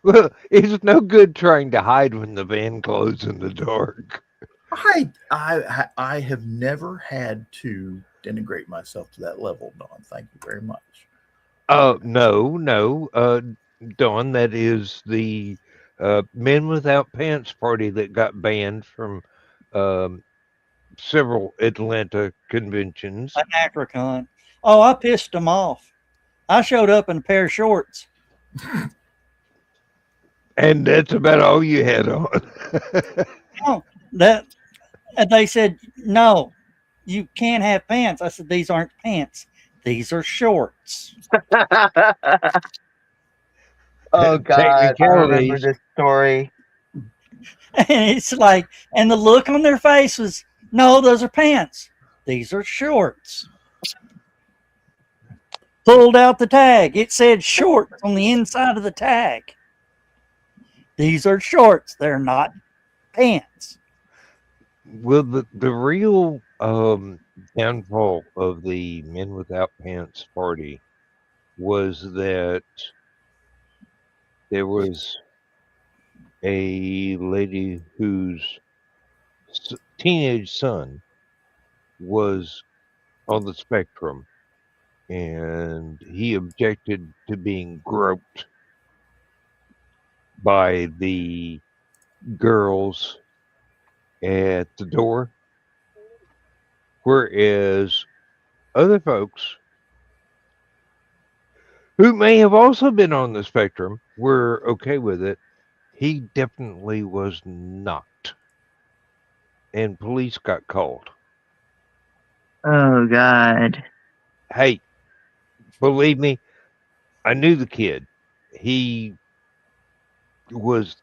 Well, it's no good trying to hide when the van closes in the dark. I have never had to denigrate myself to that level, Don. Thank you very much. No, Dawn, that is the Men Without Pants party that got banned from several Atlanta conventions. An Acrocon. Oh, I pissed him off. I showed up in a pair of shorts. And that's about all you had on. No, and they said, "No, you can't have pants." I said, "These aren't pants. These are shorts." Oh god, I remember Technicalities. this story. And it's like, and the look on their face was, "No, those are pants. These are shorts." Pulled out the tag. It said shorts on the inside of the tag. These are shorts. They're not pants. Well, the real downfall of the Men Without Pants party was that there was a lady whose teenage son was on the spectrum, and he objected to being groped by the girls at the door, whereas other folks who may have also been on the spectrum were okay with it. He definitely was not. And police got called. Oh God. Hey, Believe me, I knew the kid. He was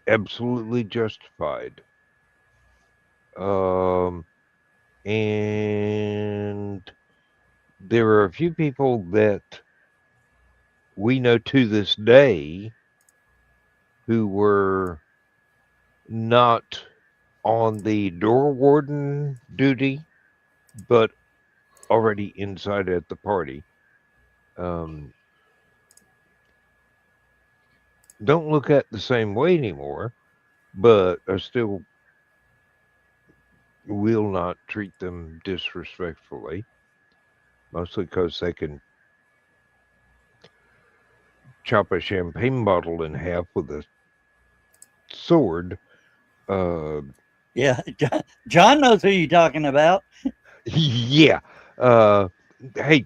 absolutely justified. And there are a few people that we know to this day who were not on the door warden duty, but already inside at the party. Don't look at the same way anymore, but I still will not treat them disrespectfully, mostly because they can chop a champagne bottle in half with a sword. Yeah, John knows who you're talking about. Yeah. Hey,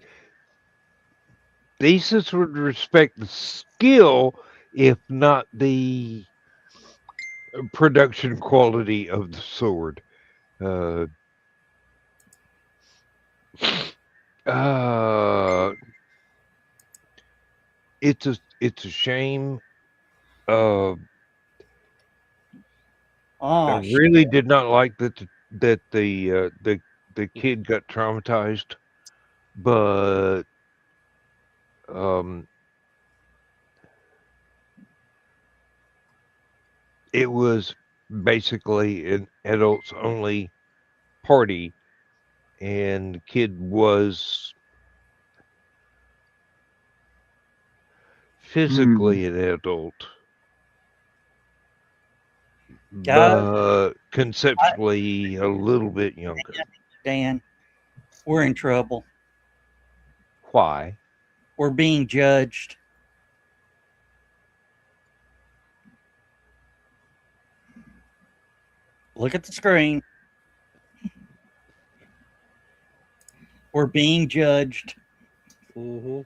Thesis would respect the skill, if not the production quality of the sword. It's a shame. I really did not like that the kid got traumatized, but it was basically an adults only party, and the kid was physically an adult, but conceptually a little bit younger. Dan, we're in trouble. Why? We're being judged. Look at the screen. We're being judged. Mm-hmm.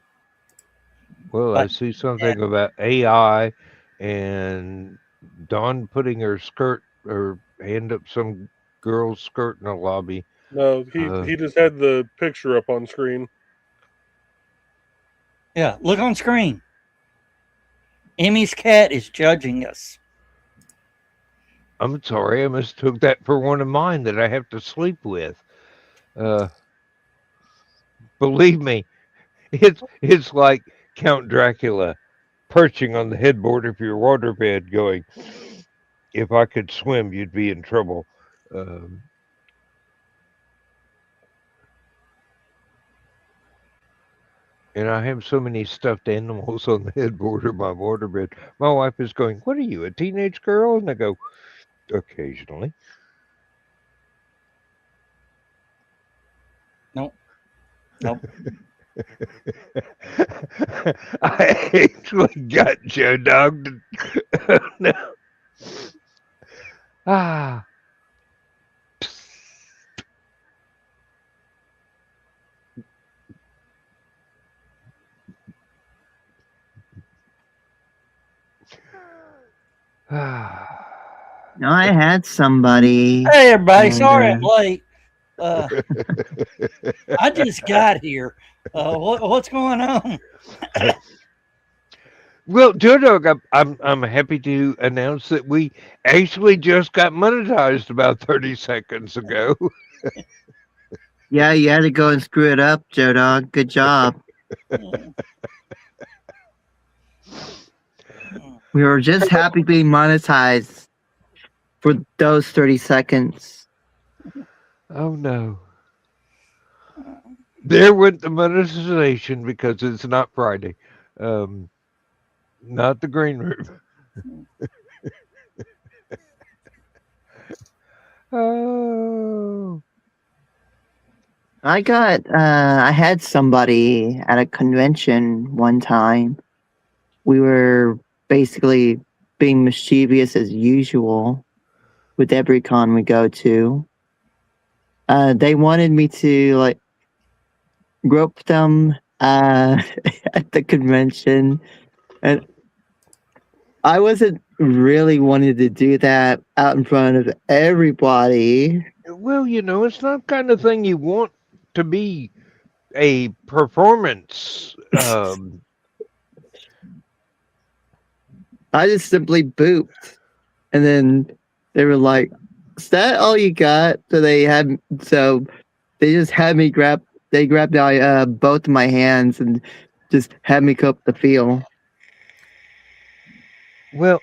Well, I see something about AI and Dawn putting her skirt or hand up some girl's skirt in a lobby. No, he just had the picture up on screen. Yeah, look on screen. Emmy's cat is judging us. I'm sorry, I mistook that for one of mine that I have to sleep with. Believe me, it's like Count Dracula perching on the headboard of your waterbed going, if I could swim, you'd be in trouble. And I have so many stuffed animals on the headboard of my waterbed. My wife is going, what are you, a teenage girl? And I go, occasionally. Nope. I actually got Joe Dog to... No. Ah. I had somebody. Hey, everybody. Sorry I'm late. I just got here. What's going on? Well, Joe Dog, I'm happy to announce that we actually just got monetized about 30 seconds ago. Yeah, you had to go and screw it up, Joe Dog. Good job. We were just happy being monetized for those 30 seconds. Oh, no. There went the monetization because it's not Friday. Not the green room. Oh. I had somebody at a convention one time. We were basically being mischievous as usual with every con we go to. They wanted me to like rope them at the convention, and I wasn't really wanting to do that out in front of everybody. Well, it's not the kind of thing you want to be a performance. I just simply booped, and then they were like, "Is that all you got?" So they just had me grab. They grabbed both of my hands and just had me cup the feel. Well,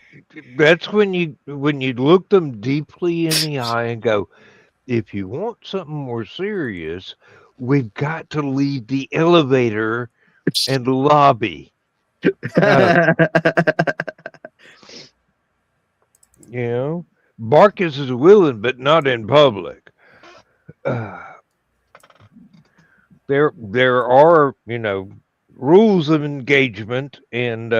that's when you look them deeply in the eye and go, if you want something more serious, we've got to leave the elevator and lobby. You know, Barkus is willing, but not in public. There are, rules of engagement, and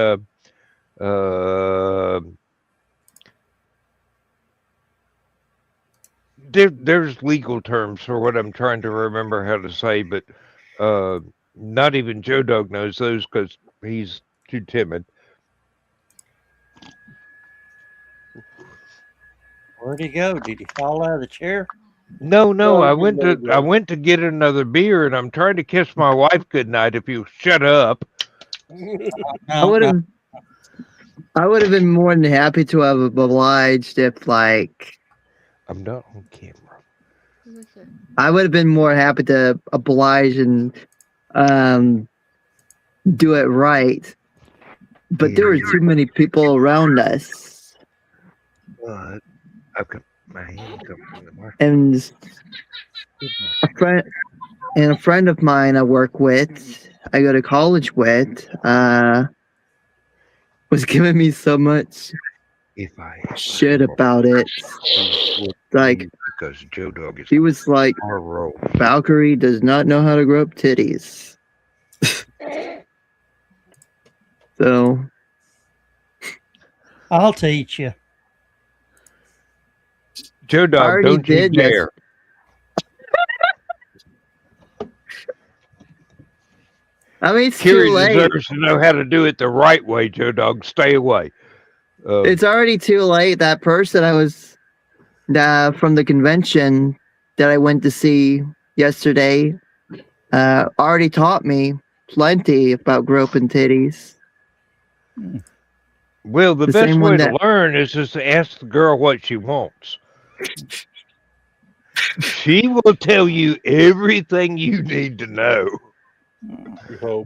there's legal terms for what I'm trying to remember how to say, but not even Joe Dog knows those because he's too timid. Where'd he go? Did he fall out of the chair? No, I went to get another beer, and I'm trying to kiss my wife goodnight. If you shut up. I would have been more than happy to have obliged if, like, I'm not on camera. I would have been more happy to oblige and do it right. But there were too many people around us. I've got my hands up in the market. And a friend of mine I work with, I go to college with, was giving me so much shit about it. Like, because Joe Dog is, he was like, Valkyrie does not know how to grow up titties. So I'll teach you. Joe Dog, don't you dare. I mean, it's Kiri too late. deserves to know how to do it the right way, Joe Dog. Stay away. It's already too late. That person I was from the convention that I went to see yesterday already taught me plenty about groping titties. Well, the best way to learn is just to ask the girl what she wants. She will tell you everything you need to know.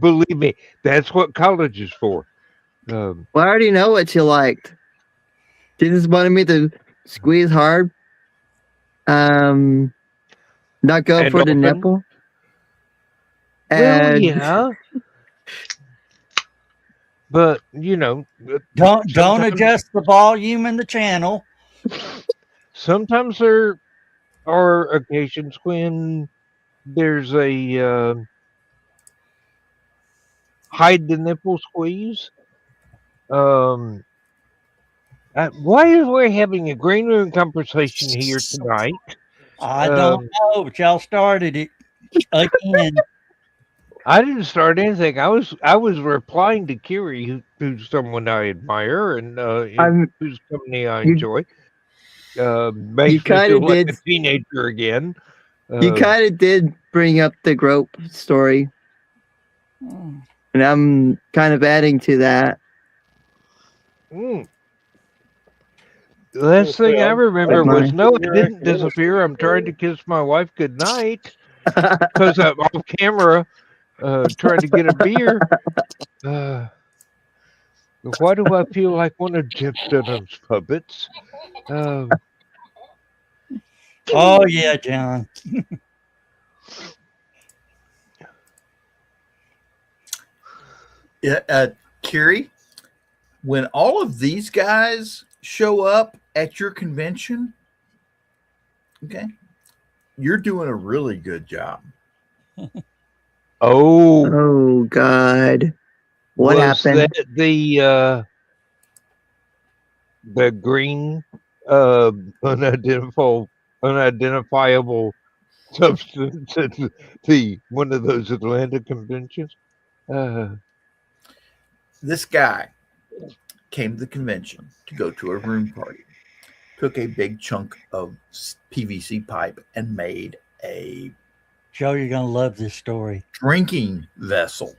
Believe me, that's what college is for. Well, I already know what you liked. She just wanted me to squeeze hard, not go and for open. the nipple. Well, yeah. But don't adjust the volume in the channel. Sometimes there are occasions when there's a hide the nipple squeeze. Why are we having a green room conversation here tonight? I don't know, but y'all started it again. I didn't start anything. I was replying to Kiri, who's someone I admire and whose company I enjoy. Makes me feel like a teenager again. You kind of did bring up the grope story, and I'm kind of adding to that. The last thing I remember was, no, it didn't disappear. I'm trying to kiss my wife goodnight because I'm off camera trying to get a beer. Why do I feel like one of Jeff Dunham's puppets? Oh, yeah, John. Yeah, Kiri, when all of these guys show up at your convention, okay, you're doing a really good job. Oh God. What happened? That the green unidentifiable substance at one of those Atlanta conventions? This guy came to the convention to go to a room party, took a big chunk of PVC pipe and made a Joe, you're gonna love this story. drinking vessel,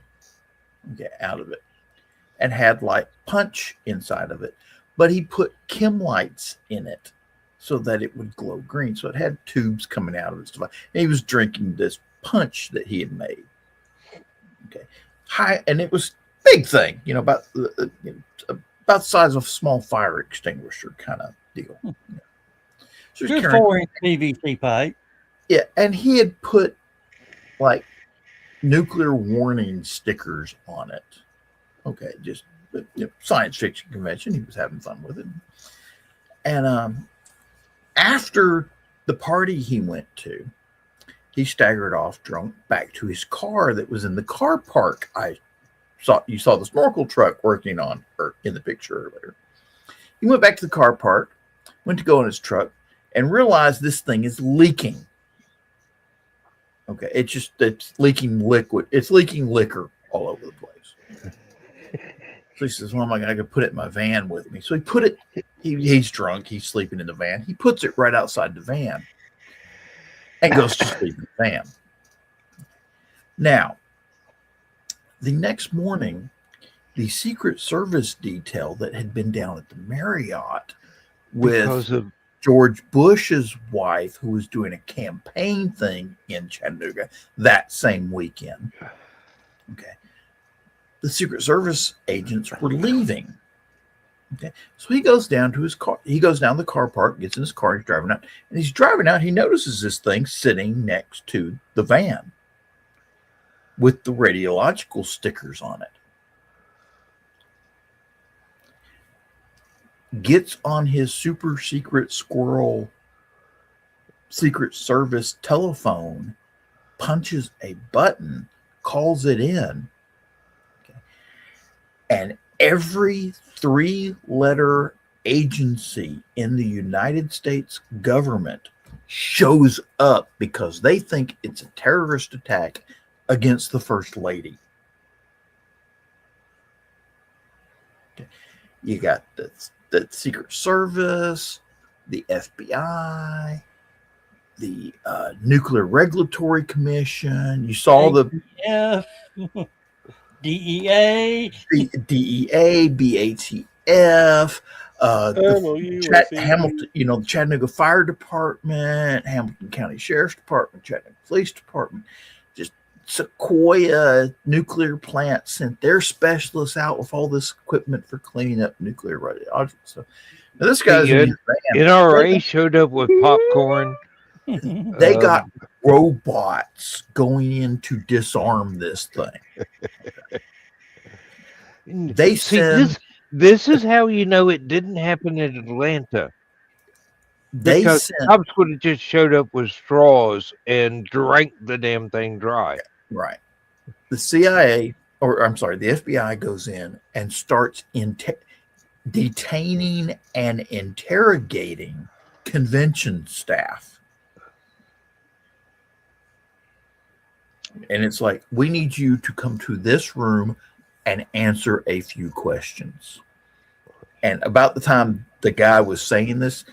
out of it, and had like punch inside of it, but he put chem lights in it so that it would glow green. So it had tubes coming out of it. And he was drinking this punch that he had made. Okay, high, and it was big thing, about the size of a small fire extinguisher kind of deal. So Good 4-inch PVC pipe. Yeah, and he had put like nuclear warning stickers on it. Okay, just science fiction convention. He was having fun with it. And after the party he went to, he staggered off drunk back to his car that was in the car park. You saw the snorkel truck working on, or in the picture earlier. He went back to the car park, went to go in his truck, and realized this thing is leaking. Okay, it's leaking liquid. It's leaking liquor all over the place. So he says, well, am I going to put it in my van with me? So he put it, he's drunk. He's sleeping in the van. He puts it right outside the van and goes to sleep in the van. Now, the next morning, the Secret Service detail that had been down at the Marriott with George Bush's wife, who was doing a campaign thing in Chattanooga that same weekend. Okay. The Secret Service agents were leaving. Okay. So he goes down to his car. He goes down the car park, gets in his car, he's driving out. And he's driving out. He notices this thing sitting next to the van with the radiological stickers on it. Gets on his super secret squirrel Secret Service telephone, punches a button, calls it in. Okay. And every 3-letter agency in the United States government shows up because they think it's a terrorist attack against the First Lady. Okay. You got the Secret Service, the FBI, the Nuclear Regulatory Commission. You saw DEA, BATF, Hamilton, the Chattanooga Fire Department, Hamilton County Sheriff's Department, Chattanooga Police Department. Just Sequoia Nuclear Plant sent their specialists out with all this equipment for cleaning up nuclear radiological stuff. Now this guy's NRA showed up with popcorn. They got robots going in to disarm this thing. They send. This is how you know it didn't happen in Atlanta. Because cops would have just showed up with straws and drank the damn thing dry. Right. The CIA, the FBI goes in and starts detaining and interrogating convention staff. And it's like, we need you to come to this room and answer a few questions. And about the time the guy was saying this,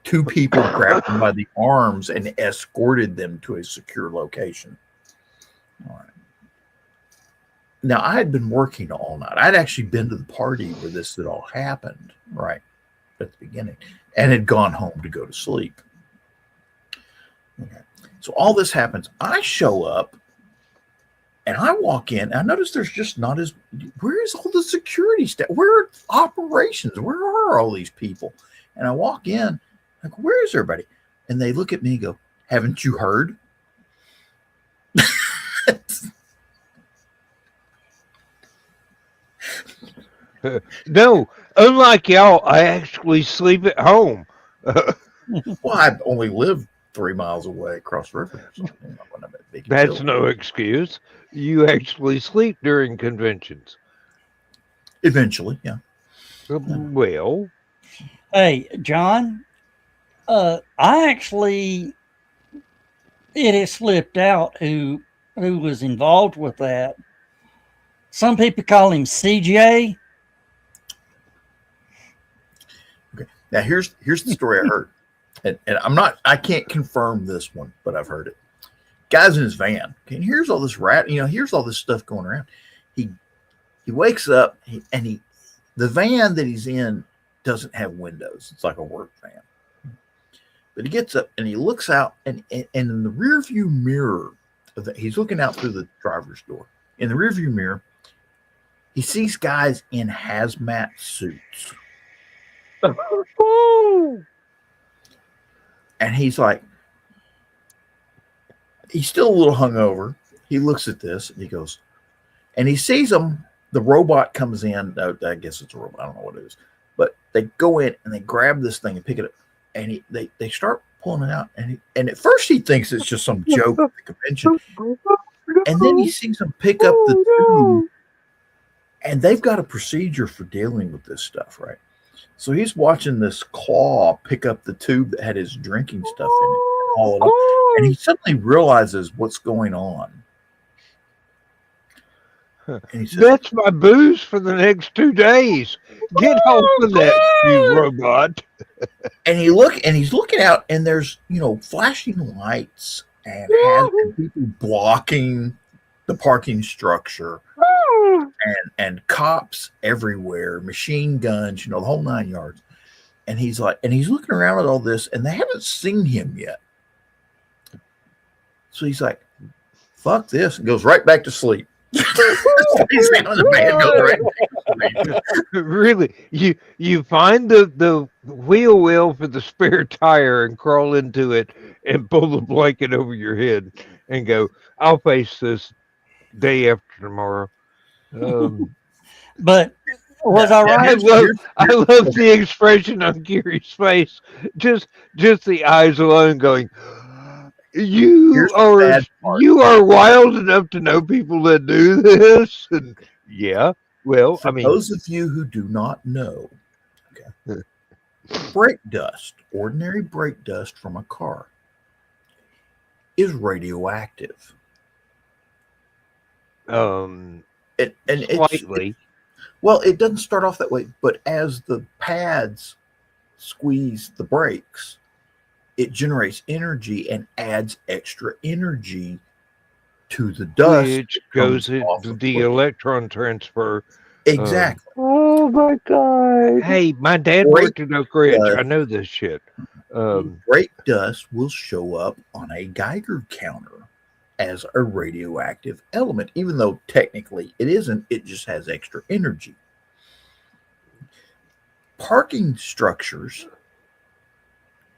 2 people grabbed him by the arms and escorted them to a secure location. All right. Now, I had been working all night. I'd actually been to the party where this had all happened, right, at the beginning, and had gone home to go to sleep. Okay. So all this happens. I show up, and I walk in, and I notice there's just not as, where is all the security staff? Where are operations? Where are all these people? And I walk in, like, where is everybody? And they look at me and go, haven't you heard? No, unlike y'all, I actually sleep at home. Well, I only live 3 miles away across the river. So that's no excuse. You actually sleep during conventions. Eventually, yeah. Well, hey, John, I actually, it has slipped out who was involved with that. Some people call him CJ. Okay. Now here's the story I heard. And I can't confirm this one, but I've heard it. Guy's in his van. And here's all this here's all this stuff going around. He wakes up and the van that he's in doesn't have windows. It's like a work van. But he gets up and he looks out and in the rear view mirror, he's looking out through the driver's door. In the rear view mirror, he sees guys in hazmat suits. And he's like, he's still a little hungover. He looks at this and he goes, and he sees them. The robot comes in. I guess it's a robot. I don't know what it is. But they go in and they grab this thing and pick it up. And they start pulling it out. And at first he thinks it's just some joke at the convention. And then he sees them pick up the tube. And they've got a procedure for dealing with this stuff, right? So he's watching this claw pick up the tube that had his drinking stuff in it and haul it up. And he suddenly realizes what's going on. And he says, "That's my booze for the next 2 days. Get off of that, you robot." And he's looking out, and there's flashing lights and people blocking the parking structure, and cops everywhere, machine guns, the whole 9 yards. And he's looking around at all this, and they haven't seen him yet. So he's like, "Fuck this," and goes right back to sleep. He's down in the van, goes right back to sleep. Really, you find the wheel well for the spare tire and crawl into it and pull the blanket over your head and go, "I'll face this day after tomorrow." But was I right? I love the expression on Gary's face. Just the eyes alone going, You are wild enough to know people that do this. And yeah, well, for those of you who do not know, brake dust, ordinary brake dust from a car, is radioactive. Slightly. It doesn't start off that way, but as the pads squeeze the brakes, it generates energy and adds extra energy to the dust, which goes into the electron transfer. Exactly. Oh my God! Hey, my dad worked in Oak Ridge. I know this shit. Brake dust will show up on a Geiger counter as a radioactive element, even though technically it isn't. It just has extra energy. Parking structures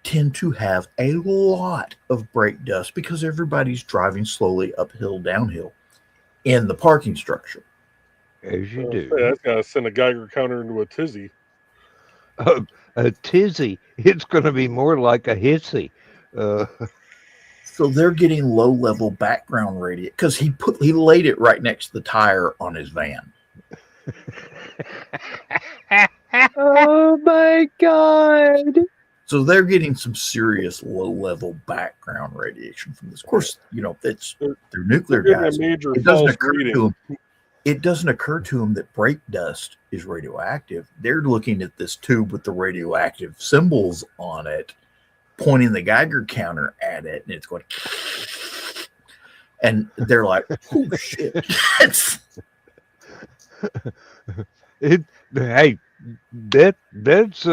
tend to have a lot of brake dust because everybody's driving slowly uphill, downhill in the parking structure. As you do. That's got to send a Geiger counter into a tizzy. A tizzy. It's going to be more like a hissy. So they're getting low-level background radiation because he laid it right next to the tire on his van. Oh my God! So they're getting some serious low-level background radiation from this. Of course, they're nuclear guys. It doesn't occur to them that brake dust is radioactive. They're looking at this tube with the radioactive symbols on it, pointing the Geiger counter at it, and it's going, and they're like, "Oh shit!" Hey, that's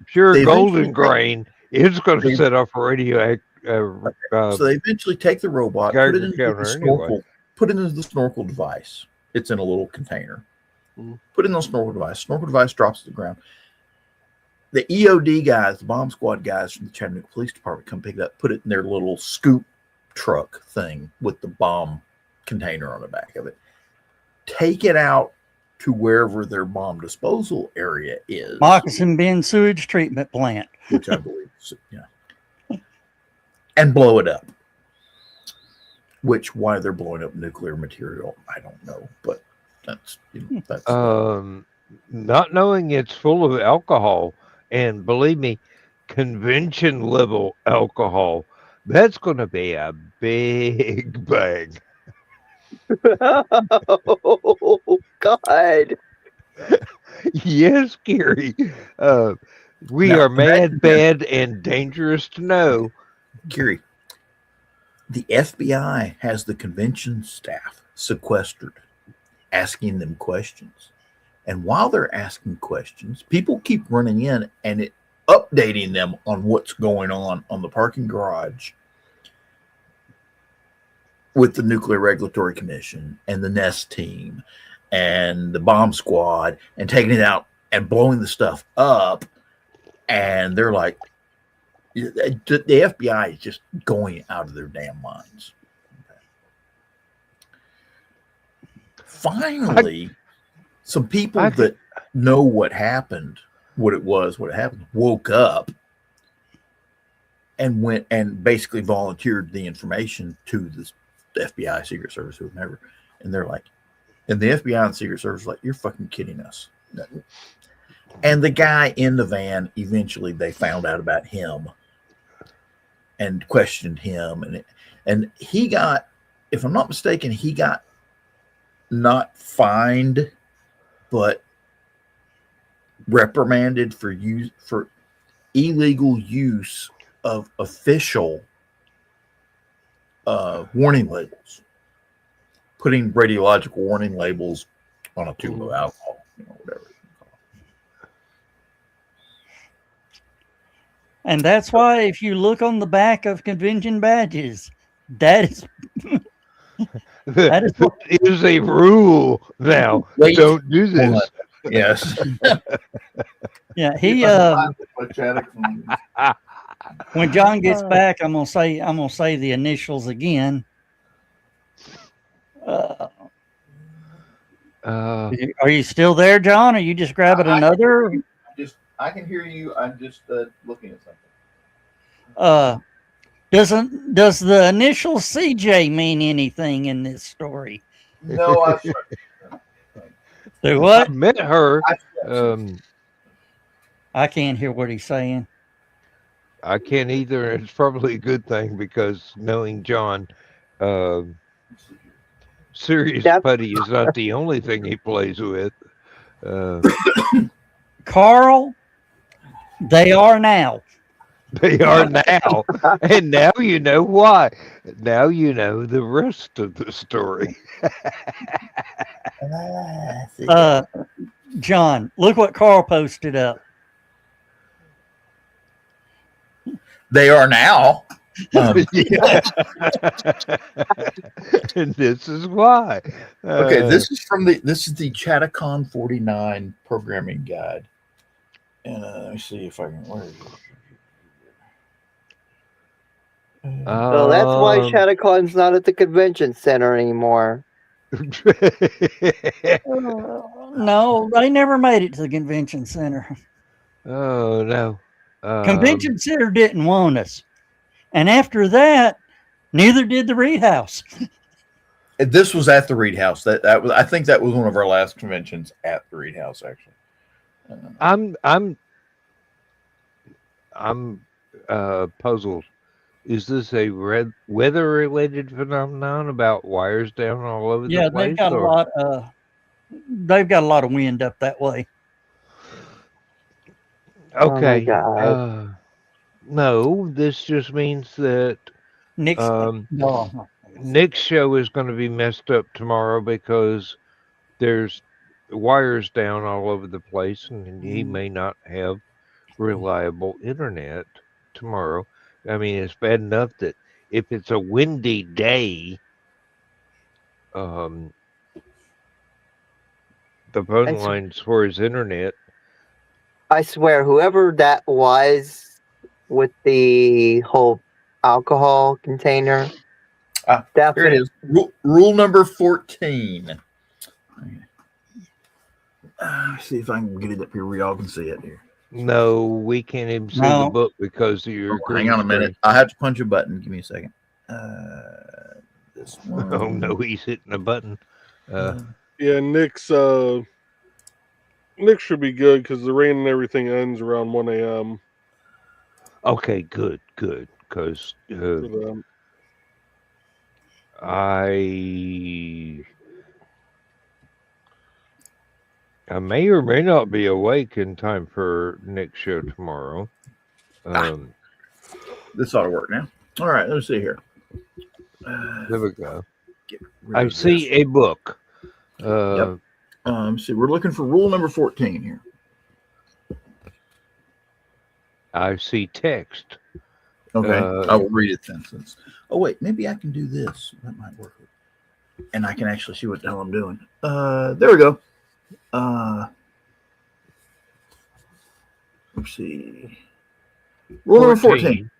pure golden grain. It's going to set off a radioactive. So they eventually take the robot, put it into the snorkel, put it into the snorkel device. It's in a little container. Put it in the snorkel device. Snorkel device drops to the ground. The EOD guys, the bomb squad guys from the Chattanooga Police Department come pick it up, put it in their little scoop truck thing with the bomb container on the back of it. Take it out to wherever their bomb disposal area is. Moccasin Bend Sewage Treatment Plant. Which I believe, and blow it up. Why they're blowing up nuclear material, I don't know, but that's not knowing it's full of alcohol, and believe me, convention level alcohol, that's going to be a big bang. Oh God! Yes, Gary. We are mad, bad, and dangerous to know. Gary, the FBI has the convention staff sequestered, asking them questions. And while they're asking questions, people keep running in and updating them on what's going on the parking garage with the Nuclear Regulatory Commission and the NEST team and the bomb squad, and taking it out and blowing the stuff up. And they're like, the FBI is just going out of their damn minds. Finally, some people that know what happened, what happened, woke up and went and basically volunteered the information to the FBI, Secret Service, whoever. And they're like, and the FBI and Secret Service are like, you're fucking kidding us. And the guy in the van, eventually they found out about him and questioned him. And he got, if I'm not mistaken, he got not fined, but reprimanded for illegal use of official warning labels, putting radiological warning labels on a tube of alcohol, whatever. And that's why if you look on the back of convention badges, that is it is a rule now. Wait, don't do this. Yes. Yeah, he when John gets back, I'm gonna say the initials again. Are you still there, John? Are you just grabbing another? I can hear you. I'm just looking at something. Does the initial CJ mean anything in this story? No, Do what? I met her. I can't hear what he's saying. I can't either. It's probably a good thing because knowing John, serious putty is not the only thing he plays with. Carl, they are now. They are now. And now you know why. Now you know the rest of the story. John, look what Carl posted up. They are now. And this is why. Okay, this is the Chattacon 49 programming guide. And let me see if I can. Where is it? So that's why Chattacon's not at the convention center anymore. No, they never made it to the convention center. Oh no. Convention center didn't want us. And after that, neither did the Reed House. This was at the Reed House. That was, I think that was one of our last conventions at the Reed House, actually. I'm puzzled. Is this a weather-related phenomenon about wires down all over the place? Yeah, they've got a lot. They've got a lot of wind up that way. Okay. Oh no, this just means that Nick's show is going to be messed up tomorrow because there's wires down all over the place, and he may not have reliable internet tomorrow. I mean, it's bad enough that if it's a windy day, the phone lines for his internet. I swear, whoever that was with the whole alcohol container. Here it is. Rule number 14. See if I can get it up here where y'all can see it here. No, we can't even see the book because of your. Hang on a minute. I have to punch a button. Give me a second. This one. Oh no, he's hitting a button. Yeah, Nick should be good because the rain and everything ends around 1 a.m. Okay, good, because I may or may not be awake in time for Nick's show tomorrow. This ought to work now. All right, let's see here. There we go. Get rid I of see this. a book. Yep. See, we're looking for rule number 14 here. I see text. Okay, I will read it then. Oh wait, maybe I can do this. That might work. And I can actually see what the hell I'm doing. There we go. Let's see. Rule number 14.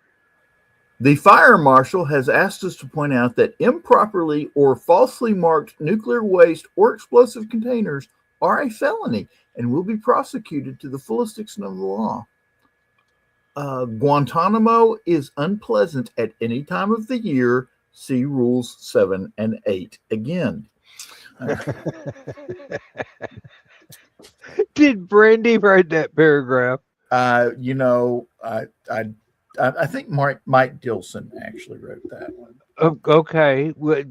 The fire marshal has asked us to point out that improperly or falsely marked nuclear waste or explosive containers are a felony and will be prosecuted to the fullest extent of the law. Guantanamo is unpleasant at any time of the year. See rules 7 and 8 again. Did Brandy write that paragraph? You know, I think Mike Dilson actually wrote that one. Okay. Well,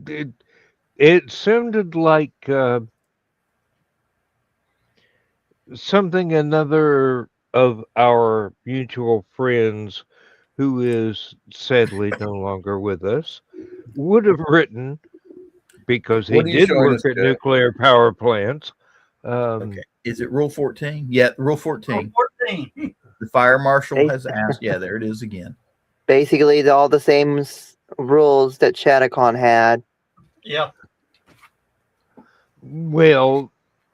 it sounded like something another of our mutual friends, who is sadly no longer with us, would have written, because he did work at nuclear power plants. Okay. Is it rule 14? Yeah, rule 14. Rule 14. The fire marshal has asked. Yeah, there it is again. Basically, all the same rules that Chattacon had. Yeah. Well,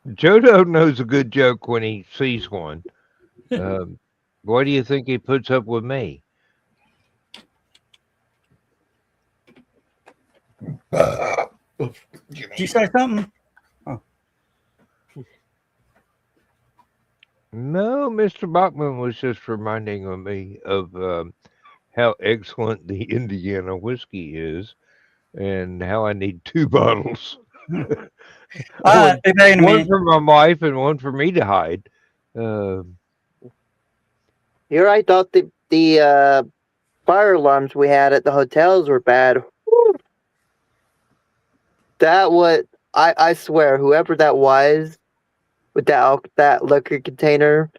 Jodo knows a good joke when he sees one. Why do you think he puts up with me? Did you say something? Oh. No, Mr. Bachman was just reminding me of how excellent the Indiana whiskey is and how I need 2 bottles. One for my wife and one for me to hide. Here I thought the fire alarms we had at the hotels were bad. Whew. That was, I swear, whoever that was with that liquor container,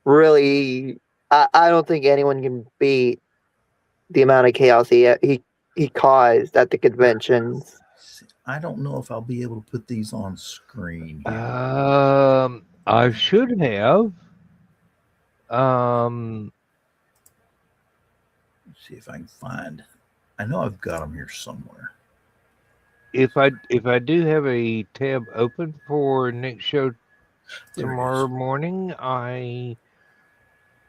really, I don't think anyone can beat the amount of chaos he caused at the conventions. I don't know if I'll be able to put these on screen. I should have. Let's see if I can find. I know I've got them here somewhere. If I do have a tab open for next show tomorrow morning,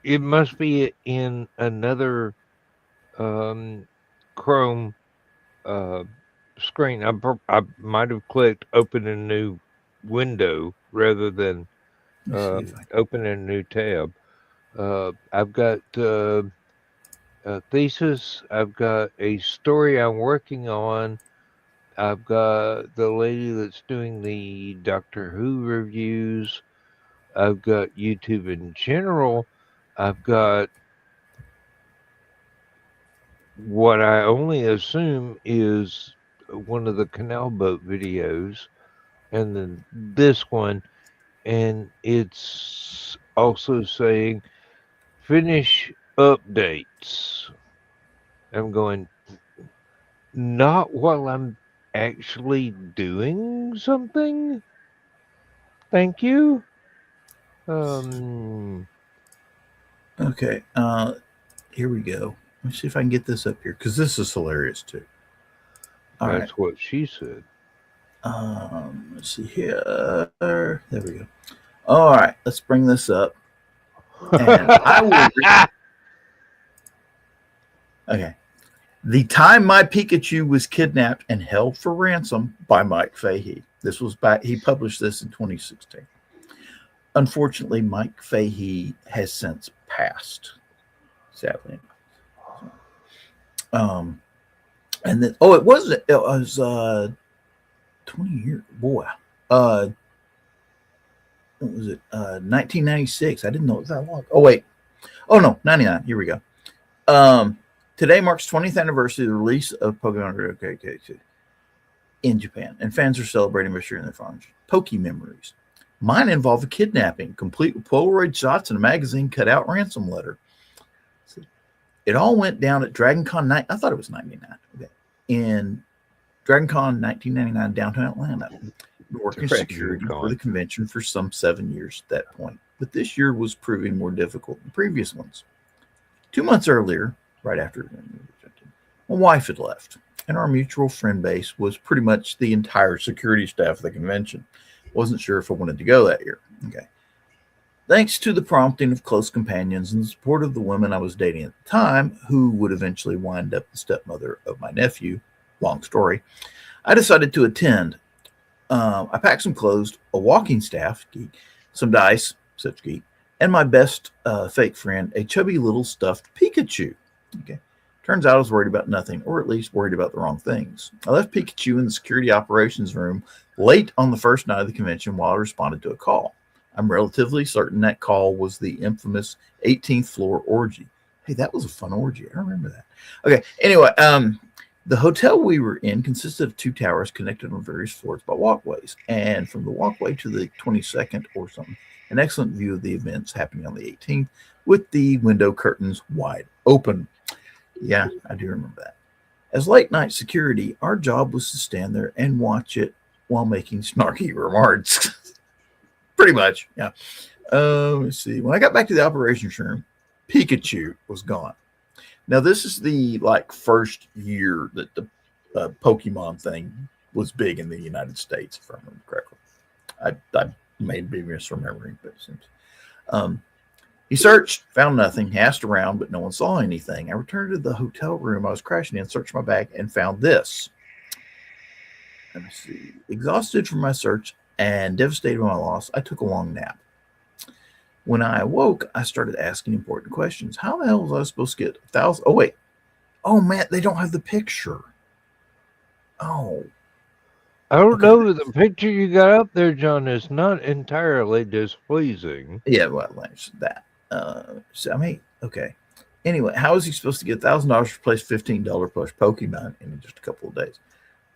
it must be in another Chrome screen. I might have clicked open a new window rather than open a new tab. I've got a thesis. I've got a story I'm working on. I've got the lady that's doing the Doctor Who reviews. I've got YouTube in general. I've got what I only assume is one of the canal boat videos, and then this one, and it's also saying finish updates. I'm going, not while I'm actually doing something. Thank you. Okay. Here we go. Let me see if I can get this up here because this is hilarious too. That's what she said. Let's see here. There we go. All right, let's bring this up. And I will okay. The Time My Pikachu Was Kidnapped and Held for Ransom by Mike Fahey. This was he published this in 2016. Unfortunately, Mike Fahey has since passed, sadly. And then it was 20 years, boy. What was it? 1996. I didn't know it was that long. Oh wait. Oh no, 99. Here we go. Today marks 20th anniversary of the release of Pokemon in Japan, and fans are celebrating mystery in their phones. Poke memories. Mine involve a kidnapping, complete with Polaroid shots and a magazine cut-out ransom letter. It all went down at Dragon Con 9. I thought it was 99. Okay. In DragonCon 1999, downtown Atlanta. Been working security for the DragonCon. convention for some 7 years at that point, but this year was proving more difficult than previous ones. 2 months earlier, right after my wife had left, and our mutual friend base was pretty much the entire security staff of the convention. Wasn't sure if I wanted to go that year. Okay. Thanks to the prompting of close companions and the support of the women I was dating at the time, who would eventually wind up the stepmother of my nephew, long story, I decided to attend. I packed some clothes, a walking staff, geek, some dice, such geek, and my best fake friend, a chubby little stuffed Pikachu. Okay. Turns out I was worried about nothing, or at least worried about the wrong things. I left Pikachu in the security operations room late on the first night of the convention while I responded to a call. I'm relatively certain that call was the infamous 18th floor orgy. Hey, that was a fun orgy. I remember that. Okay. Anyway, the hotel we were in consisted of 2 towers connected on various floors by walkways. And from the walkway to the 22nd or something, an excellent view of the events happening on the 18th with the window curtains wide open. Yeah, I do remember that. As late night security, our job was to stand there and watch it while making snarky remarks. Pretty much, yeah. Let's see. When I got back to the operations room, Pikachu was gone. Now, this is the first year that the Pokemon thing was big in the United States, if I remember correctly. I may be misremembering, but it seems. He searched, found nothing. He asked around, but no one saw anything. I returned to the hotel room I was crashing in, searched my bag, and found this. Let me see. Exhausted from my search and devastated by my loss, I took a long nap. When I awoke, I started asking important questions. How the hell was I supposed to get 1,000? Oh, wait. Oh, man, they don't have the picture. Oh. I don't know if the picture you got up there, John, is not entirely displeasing. Yeah, well, there's that. Okay. Anyway, how is he supposed to get $1,000 to replace $15 plus Pokemon in just a couple of days?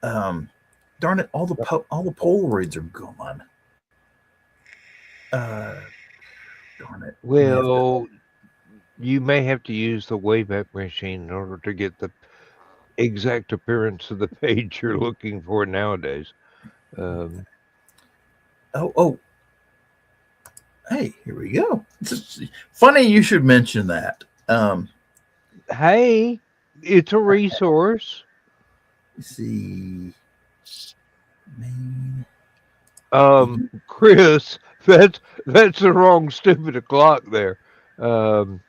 Darn it! All the Polaroids are gone. Darn it! Well, you may have to use the Wayback Machine in order to get the exact appearance of the page you're looking for nowadays. Hey, here we go. It's funny you should mention that. Hey, it's a resource. Let's see. Chris, that's the wrong stupid o'clock there. When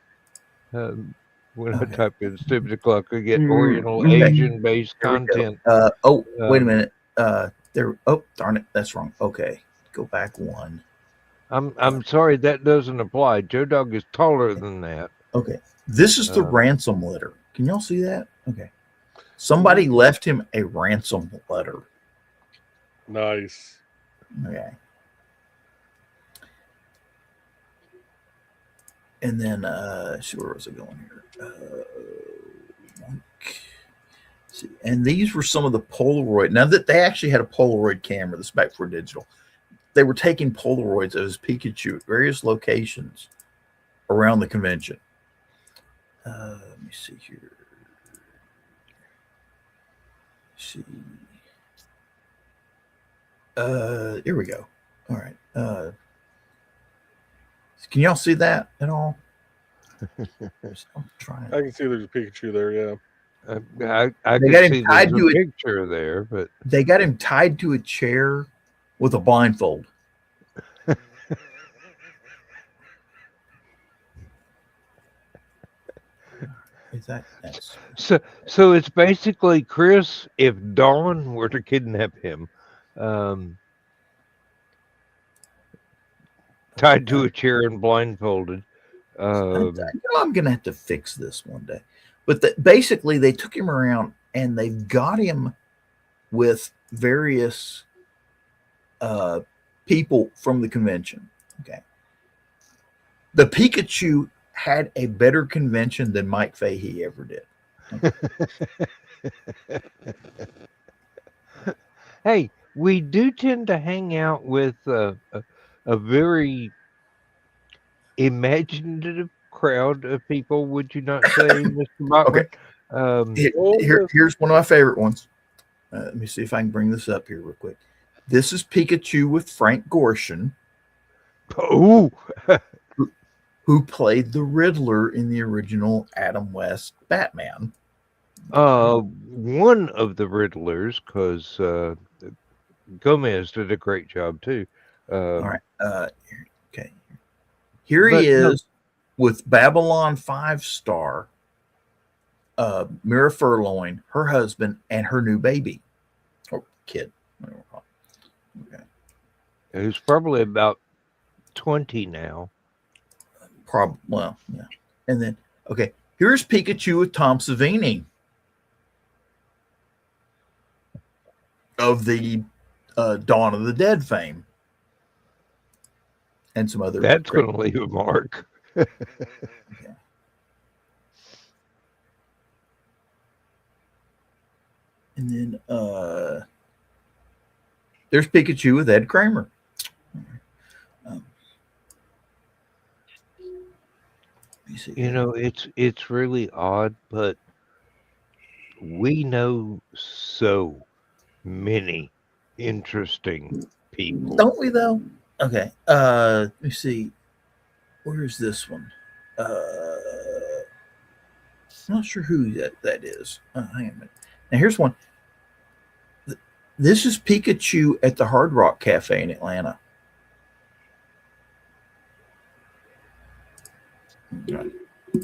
I type in stupid o'clock, I get Oriental Asian based content. Wait a minute. Darn it, that's wrong. Okay, go back one. I'm sorry, that doesn't apply. Joe Dog is taller than that. Okay, this is the ransom letter. Can y'all see that? Okay, somebody left him a ransom letter. Nice. Okay. And then, see, where was I going here? See, and these were some of the Polaroid. Now that they actually had a Polaroid camera, this is back before digital. They were taking Polaroids of his Pikachu at various locations around the convention. Let me see here. See. Here we go. All right. Can y'all see that at all? I'm trying. I can see there's a Pikachu there. Yeah. I can see there's a picture there, but they got him tied to a chair with a blindfold. Is that so it's basically Chris if Dawn were to kidnap him, tied to a chair and blindfolded. I'm gonna have to fix this one day. But basically, they took him around and they got him with various people from the convention. Okay, the Pikachu had a better convention than Mike Fahey ever did. Okay. Hey, we do tend to hang out with a very imaginative crowd of people, would you not say, Mr. Bachman? Okay. Here's one of my favorite ones. Let me see if I can bring this up here real quick. This is Pikachu with Frank Gorshin. Oh, who played the Riddler in the original Adam West Batman. one of the Riddlers, because Gomez did a great job too. All right. Okay. Here he is with Babylon 5-star, Mira Furloin, her husband, and her new baby or kid. Okay. Who's probably about 20 now. Well, yeah. And then, okay, here's Pikachu with Tom Savini of the Dawn of the Dead fame. And some other. That's going to leave a mark. Okay. And then there's Pikachu with Ed Kramer. You know, it's really odd, but we know so many interesting people. Don't we though? Okay. Let me see. Where's this one? I'm not sure who that is. Hang on a minute. Now here's one. This is Pikachu at the Hard Rock Cafe in Atlanta.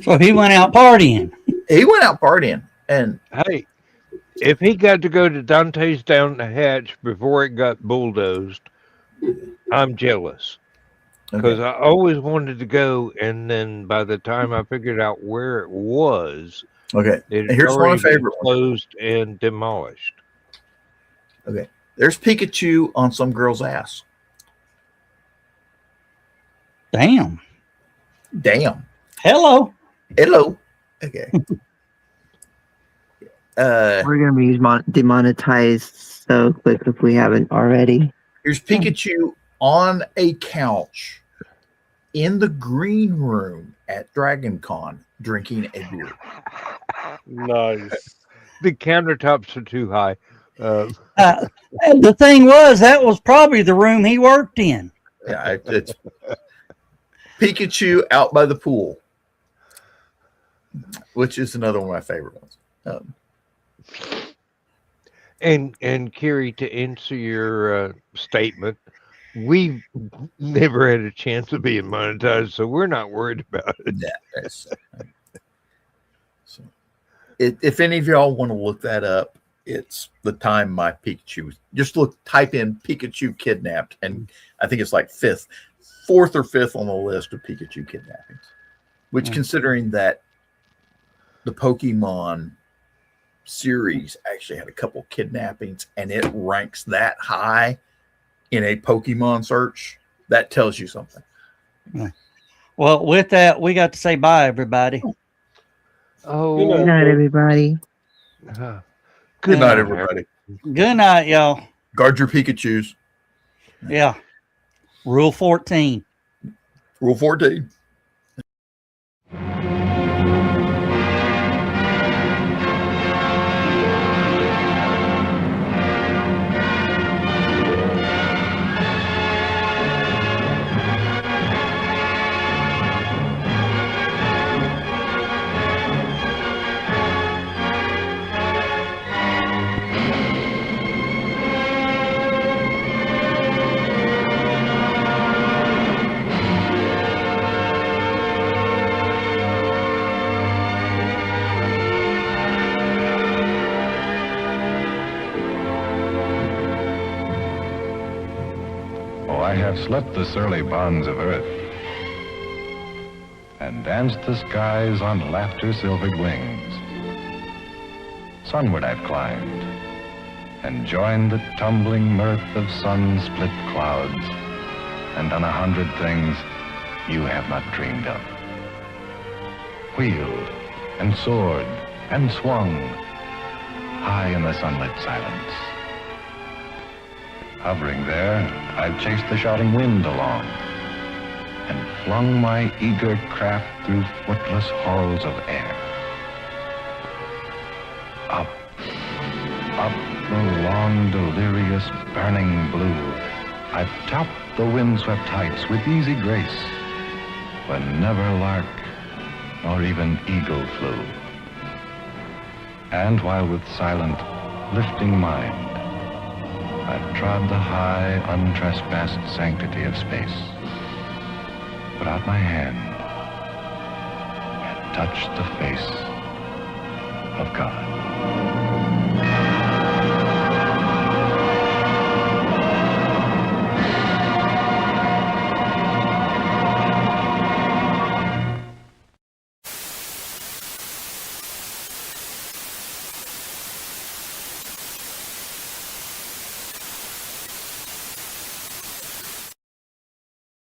So he went out partying. He went out partying, and hey, if he got to go to Dante's Down the Hatch before it got bulldozed, I'm jealous. Because I always wanted to go, and then by the time I figured out where it was, okay, it here's one of my favorite closed and demolished. Okay, there's Pikachu on some girl's ass. Damn. Hello. Okay. We're gonna be demonetized so quick if we haven't already. Here's Pikachu on a couch in the green room at Dragon Con drinking a beer. Nice. The countertops are too high. The thing was, that was probably the room he worked in. Yeah, it's Pikachu out by the pool, which is another one of my favorite ones. And Carrie, to answer your statement, we've never had a chance of being monetized, so we're not worried about it. Yeah, so, if any of y'all want to look that up, it's the time my Pikachu. Just type in Pikachu kidnapped, and I think it's like fourth or fifth on the list of Pikachu kidnappings. Which, considering that the Pokemon series actually had a couple kidnappings, and it ranks that high in a Pokemon search, that tells you something. Well, with that, we got to say bye, everybody. Oh, Good night, everybody. Good night, everybody. Good night, y'all. Guard your Pikachus. Yeah. Rule 14. Rule 14. I have slept the surly bonds of earth and danced the skies on laughter-silvered wings. Sunward I've climbed and joined the tumbling mirth of sun-split clouds and done 100 things you have not dreamed of. Wheeled and soared and swung high in the sunlit silence. Hovering there, I've chased the shouting wind along and flung my eager craft through footless halls of air. Up, up, the long, delirious, burning blue, I've topped the windswept heights with easy grace, when never lark nor even eagle flew. And while with silent, lifting mind, I've trod the high, untrespassed sanctity of space, put out my hand and touched the face of God.